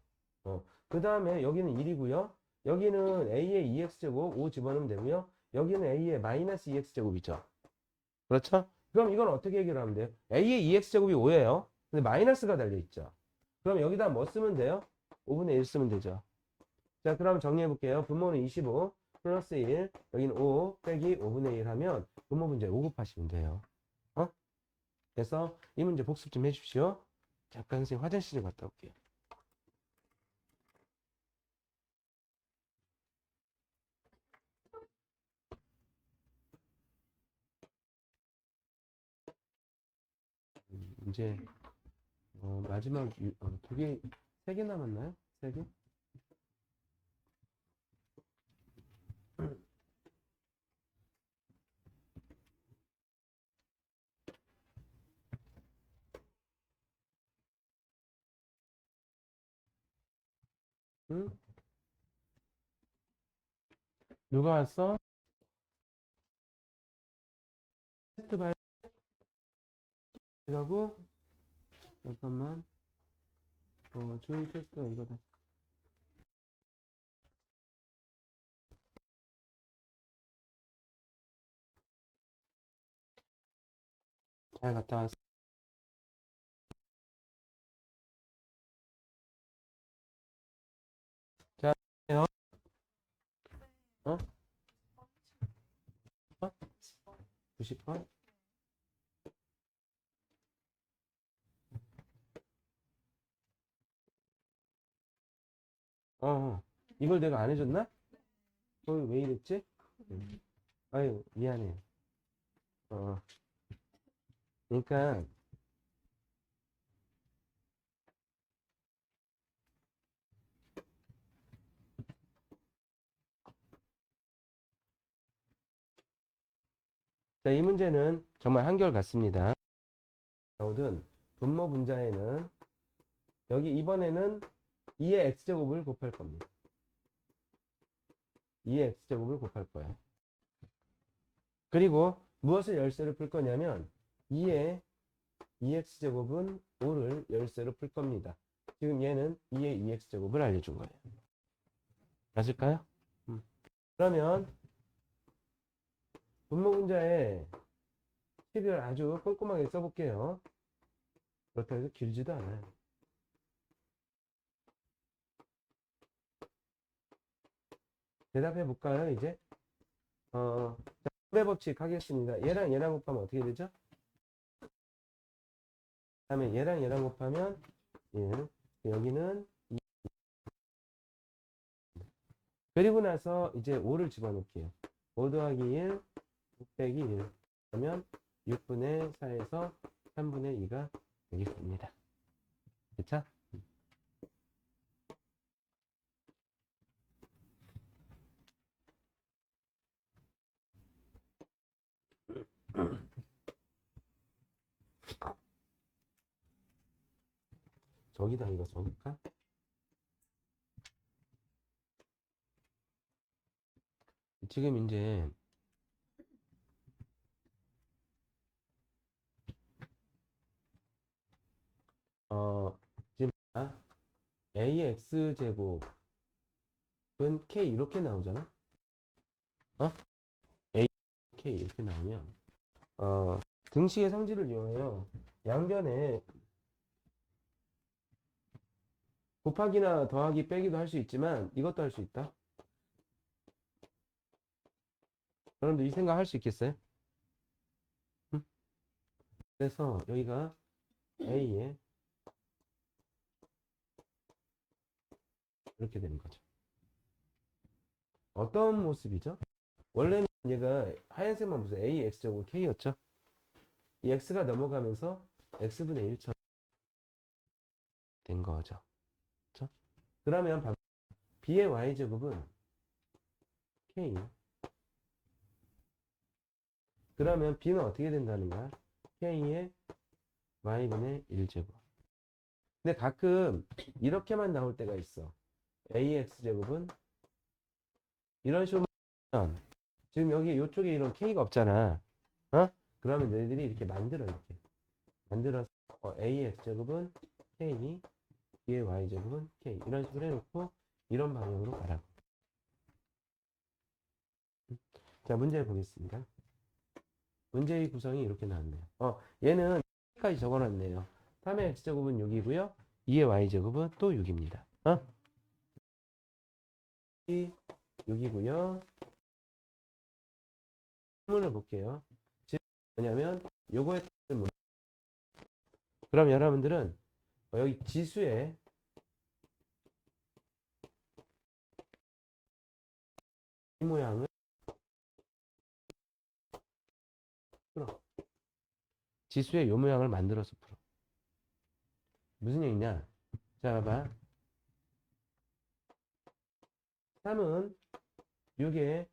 그 다음에 여기는 1이고요. 여기는 a의 2x제곱 5 집어넣으면 되고요. 여기는 a의 마이너스 2x제곱이죠. 그렇죠? 그럼 이건 어떻게 해결하면 돼요? a의 2x제곱이 5예요. 근데 마이너스가 달려있죠. 그럼 여기다 뭐 쓰면 돼요? 5분의 1 쓰면 되죠. 자, 그럼 정리해 볼게요. 분모는 25 플러스 1, 여기는 5 빼기 5분의 1 하면 분모 문제 5 곱하시면 돼요. 그래서 이 문제 복습 좀 해주십시오. 잠깐 선생님 화장실 좀 갔다 올게요. 이제 마지막 두 개, 세 개 남았나요? 세 개? 응? 누가 왔어? 테스트 봐야라고? 잠깐만. 조용 테스트가 이거다. 잘 갔다 왔어. 자, 해요. 어? 90번? 이걸 내가 안 해줬나? 왜 이랬지? 아유, 미안해. 어, 그러니까, 자, 이 문제는 정말 한결같습니다. 나오든 분모 분자에는 여기 이번에는 2의 x제곱을 곱할 겁니다. 2의 x제곱을 곱할 거예요. 그리고 무엇을 열쇠로 풀 거냐면 2의 2x제곱은 5를 열쇠로 풀 겁니다. 지금 얘는 2의 2x제곱을 알려준 거예요. 맞을까요? 그러면 분모 분자에 식을 아주 꼼꼼하게 써볼게요. 그렇다고 해서 길지도 않아요. 대답해 볼까요, 이제? 자, 분배 법칙 하겠습니다. 얘랑 얘랑 곱하면 어떻게 되죠? 다음에 얘랑 얘랑 곱하면 1. 여기는 2. 그리고 나서 이제 5를 집어넣을게요. 5 더하기 1, 6 빼기 1. 그러면 6분의 4에서 3분의 2가 되겠습니다. 그쵸? 저기다 이거 적을까? 지금 이제 지금 AX제곱은 K 이렇게 나오잖아? A, K 이렇게 나오면 등식의 성질을 이용해요. 양변에 곱하기나 더하기 빼기도 할 수 있지만 이것도 할 수 있다. 여러분들 이 생각 할 수 있겠어요? 응? 그래서 여기가 A에 이렇게 되는 거죠. 어떤 모습이죠? 원래는 얘가 하얀색만 보세요. A, X제곱 K였죠? 이 X가 넘어가면서 X분의 1처럼 된 거죠. 그렇죠? 그러면 B의 Y제곱은 K. 그러면 B는 어떻게 된다는 거야? K의 Y분의 1제곱. 근데 가끔 이렇게만 나올 때가 있어. AX제곱은 이런 식으로 하면 지금 여기 이쪽에 이런 K가 없잖아. 어? 그러면 너희들이 이렇게 만들어 이렇게 만들어서 AX제곱은 K, B의 Y제곱은 K 이런 식으로 해놓고 이런 방향으로 가라고. 자, 문제 보겠습니다. 문제의 구성이 이렇게 나왔네요. 얘는 K까지 적어놨네요. 3의 X제곱은 6이고요. 2의 Y제곱은 또 6입니다. 6이고요. 질문을 볼게요. 질문 뭐냐면 요거에 따른 문제. 그럼 여러분들은 여기 지수의 이 모양을 풀어. 지수의 요 모양을 만들어서 풀어. 무슨 얘기냐? 자, 봐봐. 3은 6의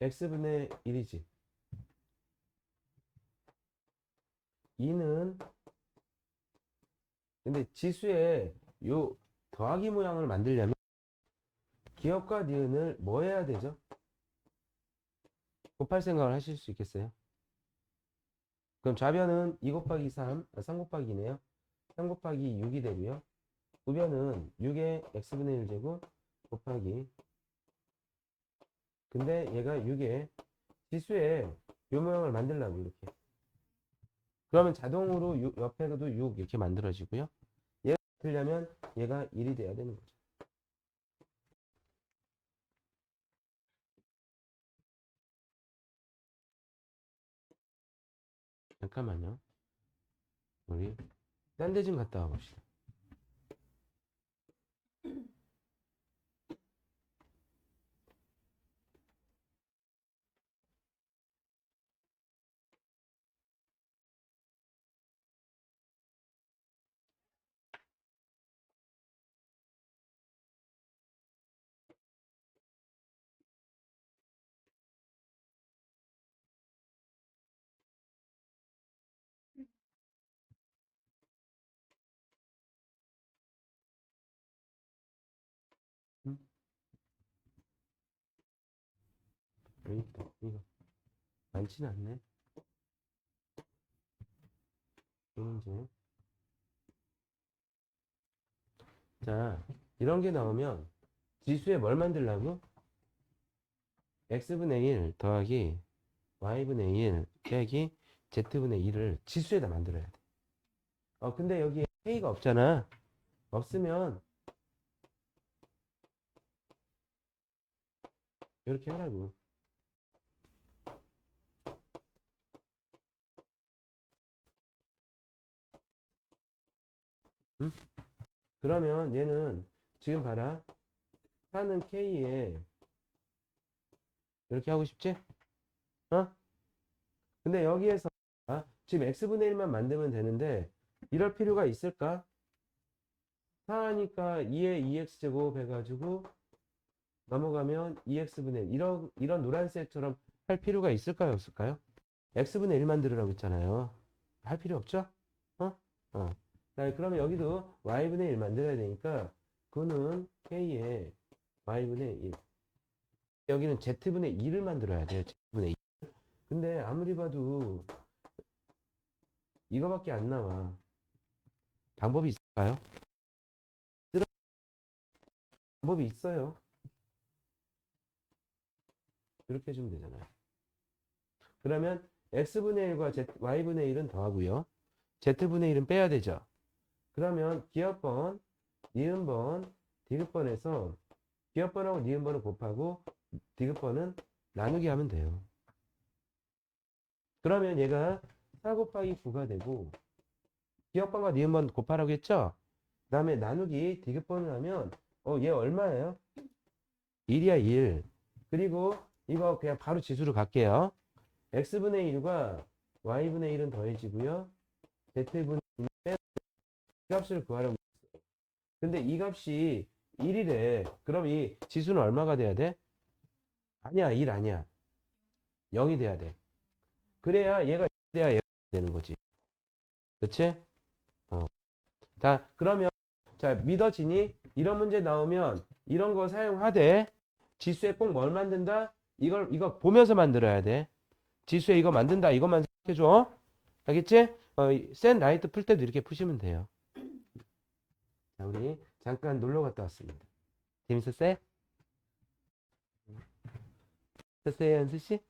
x분의 1이지. 2는 근데 지수의 요 더하기 모양을 만들려면 기억과 니은을 뭐 해야 되죠? 곱할 생각을 하실 수 있겠어요? 그럼 좌변은 2 곱하기 3, 3 곱하기 2네요. 3 곱하기 6이 되고요. 우변은 6의 x분의 1제곱 곱하기 근데 얘가 6의 지수의 요 모양을 만들려고 이렇게 그러면 자동으로 옆에도 6 이렇게 만들어지고요. 얘가 되려면 얘가 1이 돼야 되는 거죠. 잠깐만요. 우리 딴 데 좀 갔다 와 봅시다. 여기 있다. 이거 많지는 않네. 이 문제. 자, 이런 게 나오면 지수에 뭘 만들라고? x분의 1 더하기 y분의 1 빼기 z분의 1을 지수에다 만들어야 돼. 근데 여기에 k가 없잖아. 없으면 이렇게 하라고. 응? 그러면 얘는 지금 봐라. 하는 k에 이렇게 하고 싶지? 어? 근데 여기에서 지금 x분의 1만 만들면 되는데 이럴 필요가 있을까? 4하니까 2에 2x제곱 해가지고 넘어가면 2x분의 1 이런 노란색처럼 할 필요가 있을까요? 없을까요? x분의 1 만들으라고 했잖아요. 할 필요 없죠? 어? 자, 그러면 여기도 y분의 1 만들어야 되니까 그거는 k에 y분의 1 여기는 z분의 2를 만들어야 돼요. z분의 2. 근데 아무리 봐도 이거밖에 안 나와. 방법이 있을까요? 방법이 있어요. 이렇게 해주면 되잖아요. 그러면 x분의 1과 y분의 1은 더하고요. z분의 1은 빼야 되죠. 그러면 기업번, 니은번, 디귿번에서 기업번하고 니은번을 곱하고 디귿번은 나누기 하면 돼요. 그러면 얘가 4 곱하기 9가 되고 기업번과 니은번 곱하라고 했죠? 그 다음에 나누기 디귿번을 하면 얘 얼마예요? 1이야 1. 그리고 이거 그냥 바로 지수로 갈게요. x분의 1과 y분의 1은 더해지고요. z분의 1은 빼 값을 구하라고 했어요. 근데 이 값이 1이래. 그럼 이 지수는 얼마가 돼야 돼? 아니야, 1 아니야. 0이 돼야 돼. 그래야 얘가 돼야 얘가 되는 거지. 그치? 자, 그러면 자, 믿어지니? 이런 문제 나오면 이런 거 사용하되 지수에 꼭 뭘 만든다? 이거 보면서 만들어야 돼. 지수에 이거 만든다. 이것만 생각해줘. 알겠지? 센 라이트 풀 때도 이렇게 푸시면 돼요. 자, 우리 잠깐 놀러 갔다 왔습니다. 재밌었어요? 재밌었어요, 연수 씨?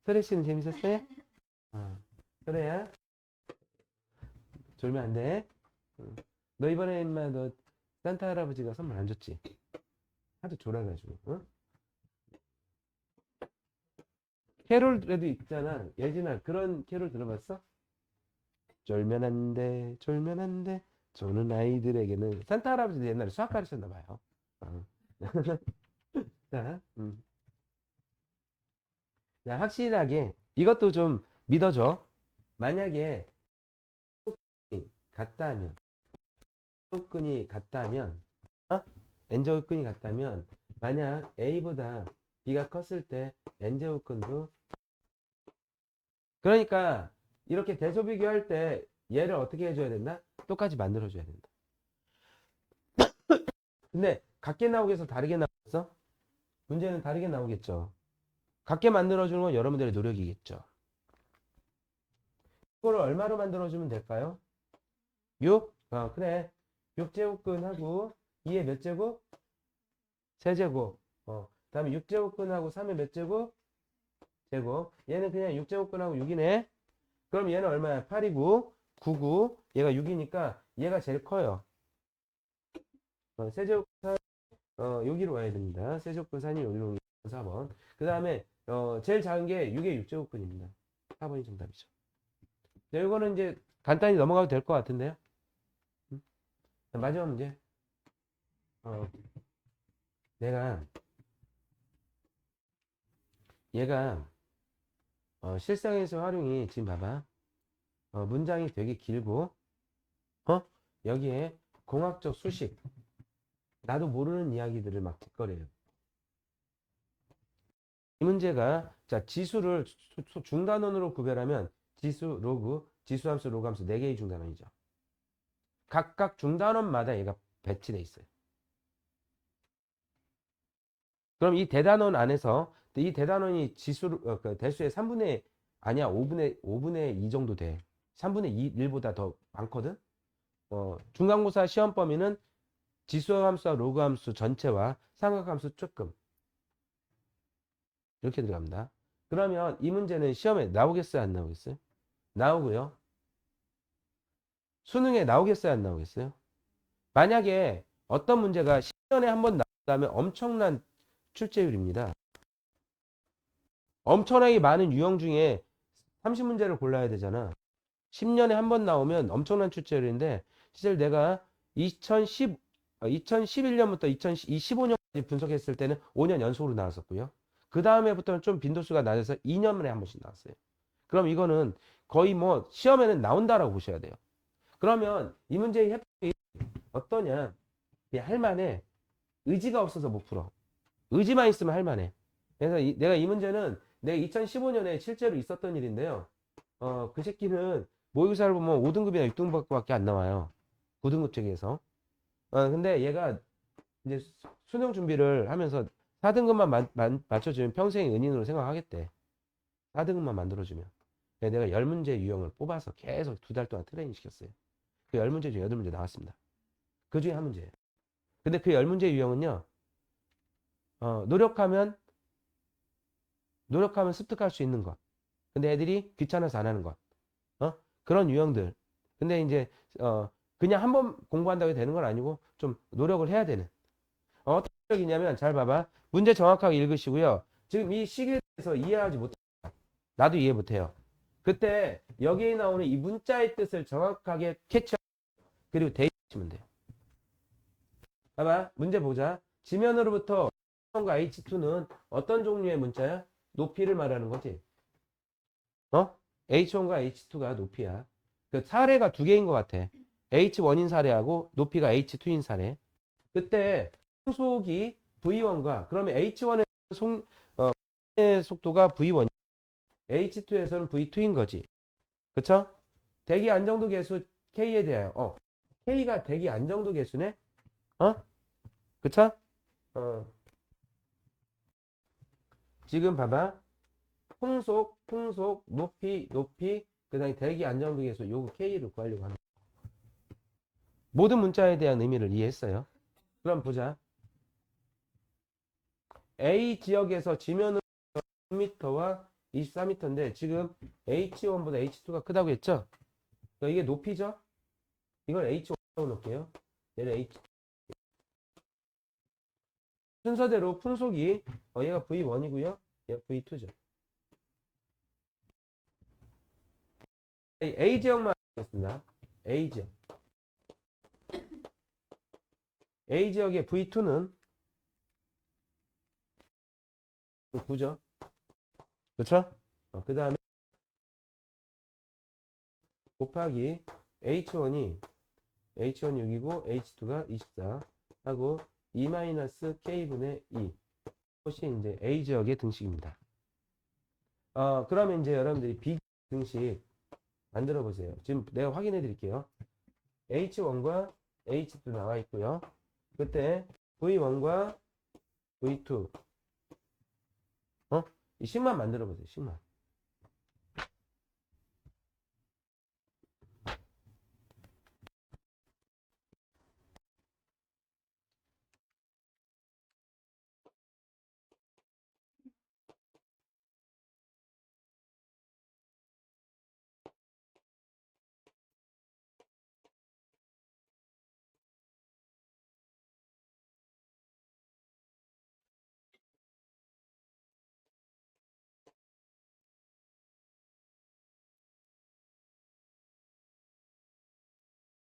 설혜 씨는 재밌었어요? 설혜야? 졸면 안 돼. 너 이번에 인마 너 산타 할아버지가 선물 안 줬지? 하도 졸아가지고. 응? 캐롤에도 있잖아. 예진아, 그런 캐롤 들어봤어? 졸면 안 돼, 졸면 안 돼. 조는 아이들에게는 산타 할아버지 옛날에 수학 가르쳤나 봐요. 자, 자, 확실하게 이것도 좀 믿어줘. 만약에 같다면, 조건이 같다면, n제곱근이 같다면, 만약 a보다 b가 컸을 때 n제곱근도 그러니까 이렇게 대소 비교할 때 얘를 어떻게 해줘야 된다? 똑같이 만들어줘야 된다. 근데 같게 나오게 해서 다르게 나왔어? 문제는 다르게 나오겠죠. 같게 만들어주는 건 여러분들의 노력이겠죠. 이거를 얼마로 만들어주면 될까요? 6? 그래. 6제곱근하고 2의 몇 제곱? 세제곱. 다음에 6제곱근하고 3의 몇 제곱? 제곱. 얘는 그냥 6제곱근하고 6이네. 그럼 얘는 얼마야? 8이고 9고 얘가 6이니까 얘가 제일 커요. 세제곱근 여기로 와야 됩니다. 세제곱근산이 여기로 오면 4번. 그 다음에 제일 작은 게 6의 6제곱근입니다. 4번이 정답이죠. 자, 이거는 이제 간단히 넘어가도 될 것 같은데요. 마지막 문제. 내가 얘가 실생에서 활용이 지금 봐봐. 문장이 되게 길고 여기에 공학적 수식 나도 모르는 이야기들을 막 뒷거려요. 이 문제가 자 지수를 중단원으로 구별하면 지수 로그 지수함수 로그함수 4개의 중단원이죠. 각각 중단원마다 얘가 배치돼 있어요. 그럼 이 대단원 안에서 근데 이 대단원이 지수 그 대수의 3분의 아니야 5분의 2 정도 돼. 3분의 2, 1보다 더 많거든. 중간고사 시험 범위는 지수함수와 로그함수 전체와 삼각함수 조금 이렇게 들어갑니다. 그러면 이 문제는 시험에 나오겠어요, 안 나오겠어요? 나오고요. 수능에 나오겠어요, 안 나오겠어요? 만약에 어떤 문제가 10년에 한 번 나온다면 엄청난 출제율입니다. 엄청나게 많은 유형 중에 30문제를 골라야 되잖아. 10년에 한 번 나오면 엄청난 출제율인데 실제 내가 2011년부터 2015년까지 분석했을 때는 5년 연속으로 나왔었고요. 그 다음에부터는 좀 빈도수가 낮아서 2년 만에 한 번씩 나왔어요. 그럼 이거는 거의 뭐 시험에는 나온다라고 보셔야 돼요. 그러면 이 문제의 해법이 어떠냐? 그냥 할만해. 의지가 없어서 못 풀어. 의지만 있으면 할만해. 그래서 내가 이 문제는 내가 2015년에 실제로 있었던 일인데요. 그 새끼는 모의고사를 보면 5등급이나 6등급밖에 안 나와요. 9등급 쪽에서. 근데 얘가 이제 수능 준비를 하면서 4등급만 맞춰주면 평생의 은인으로 생각하겠대. 4등급만 만들어주면. 그래서 내가 10문제 유형을 뽑아서 계속 2달 동안 트레이닝 시켰어요. 그 10문제 중에 8문제 나왔습니다. 그 중에 한 문제예요. 근데 그 10문제 유형은요, 노력하면 습득할 수 있는 것. 근데 애들이 귀찮아서 안 하는 것. 그런 유형들. 근데 이제, 그냥 한 번 공부한다고 해도 되는 건 아니고, 좀 노력을 해야 되는. 어떤 노력이냐면, 잘 봐봐. 문제 정확하게 읽으시고요. 지금 이 시기에 대해서 이해하지 못해요. 나도 이해 못해요. 그때 여기에 나오는 이 문자의 뜻을 정확하게 캐치, 그리고 대입하시면 돼요. 봐봐. 문제 보자. 지면으로부터 H1과 H2는 어떤 종류의 문자야? 높이를 말하는 거지. H1과 H2가 높이야. 그 사례가 두 개인 것 같아. H1인 사례하고 높이가 H2인 사례. 그때 속이 V1과 그러면 H1의 속도가 V1, H2에서는 V2인 거지. 그쵸? 대기 안정도 계수 K에 대하여. K가 대기 안정도 계수네? 그쵸? 어, 지금 봐봐. 풍속, 높이, 그 다음에 대기 안정도 계수 요거 K를 구하려고 합니다. 모든 문자에 대한 의미를 이해했어요. 그럼 보자. A 지역에서 지면으로 10m와 24m인데 지금 H1보다 H2가 크다고 했죠? 그러니까 이게 높이죠? 이걸 H1라고 놓을게요. 얘는 H. 순서대로 풍속이 얘가 V1이고요. 얘가 V2죠. A 지역만 하겠습니다. A 지역. A 지역의 V2는 9죠. 그렇죠? 그 다음에 곱하기 H1이 6이고 H2가 24 하고 2-K분의 2 이것이 이제 A 지역의 등식입니다. 그러면 이제 여러분들이 B 등식 만들어 보세요. 지금 내가 확인해 드릴게요. H1과 H2 나와 있고요. 그때 V1과 V2 이 식만 만들어 보세요. 식만.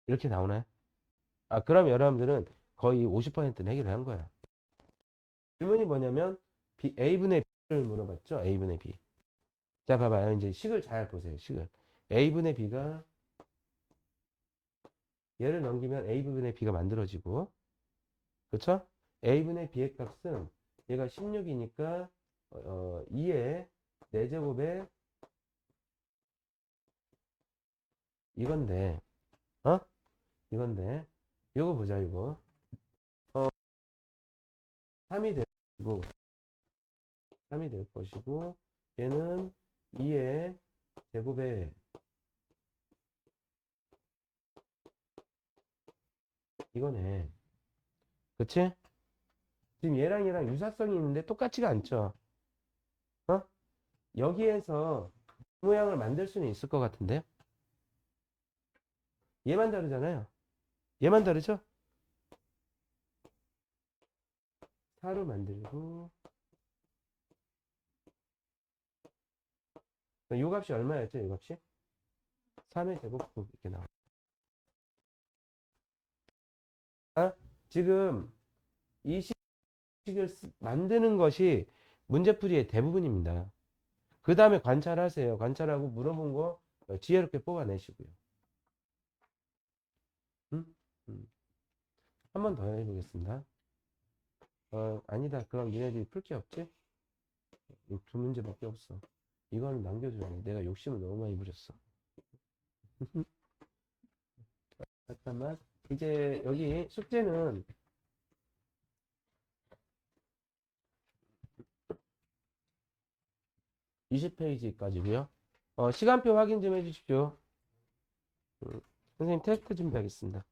이렇게 나오나요? 그럼 여러분들은 거의 50%는 해결을 한 거야. 질문이 뭐냐면 A분의 B를 물어봤죠. A분의 B. 자, 봐봐요. 이제 식을 잘 보세요. 식을. A분의 B가 얘를 넘기면 A분의 B가 만들어지고 그렇죠? A분의 B의 값은 얘가 16이니까 2의 4제곱에 이건데 어? 이건데 이거 보자 이거 3이 되고 3이 될 것이고 얘는 2의 제곱에 이거네. 그치? 지금 얘랑 유사성이 있는데 똑같지가 않죠? 어? 여기에서 모양을 만들 수는 있을 것 같은데요? 얘만 다르잖아요. 얘만 다르죠? 4로 만들고 요 값이 얼마였죠? 요 값이? 3의 제곱국 이렇게 나와. 지금 이 식을 만드는 것이 문제풀이의 대부분입니다. 그 다음에 관찰하세요. 관찰하고 물어본 거 지혜롭게 뽑아내시고요. 음? 한 번 더 해보겠습니다. 아니다. 그럼 니네들이 풀 게 없지? 이 두 문제밖에 없어. 이거는 남겨줘야 돼. 내가 욕심을 너무 많이 부렸어. 잠깐만. 이제 여기 숙제는 20페이지까지고요. 시간표 확인 좀 해주십시오. 선생님 테스트 준비하겠습니다.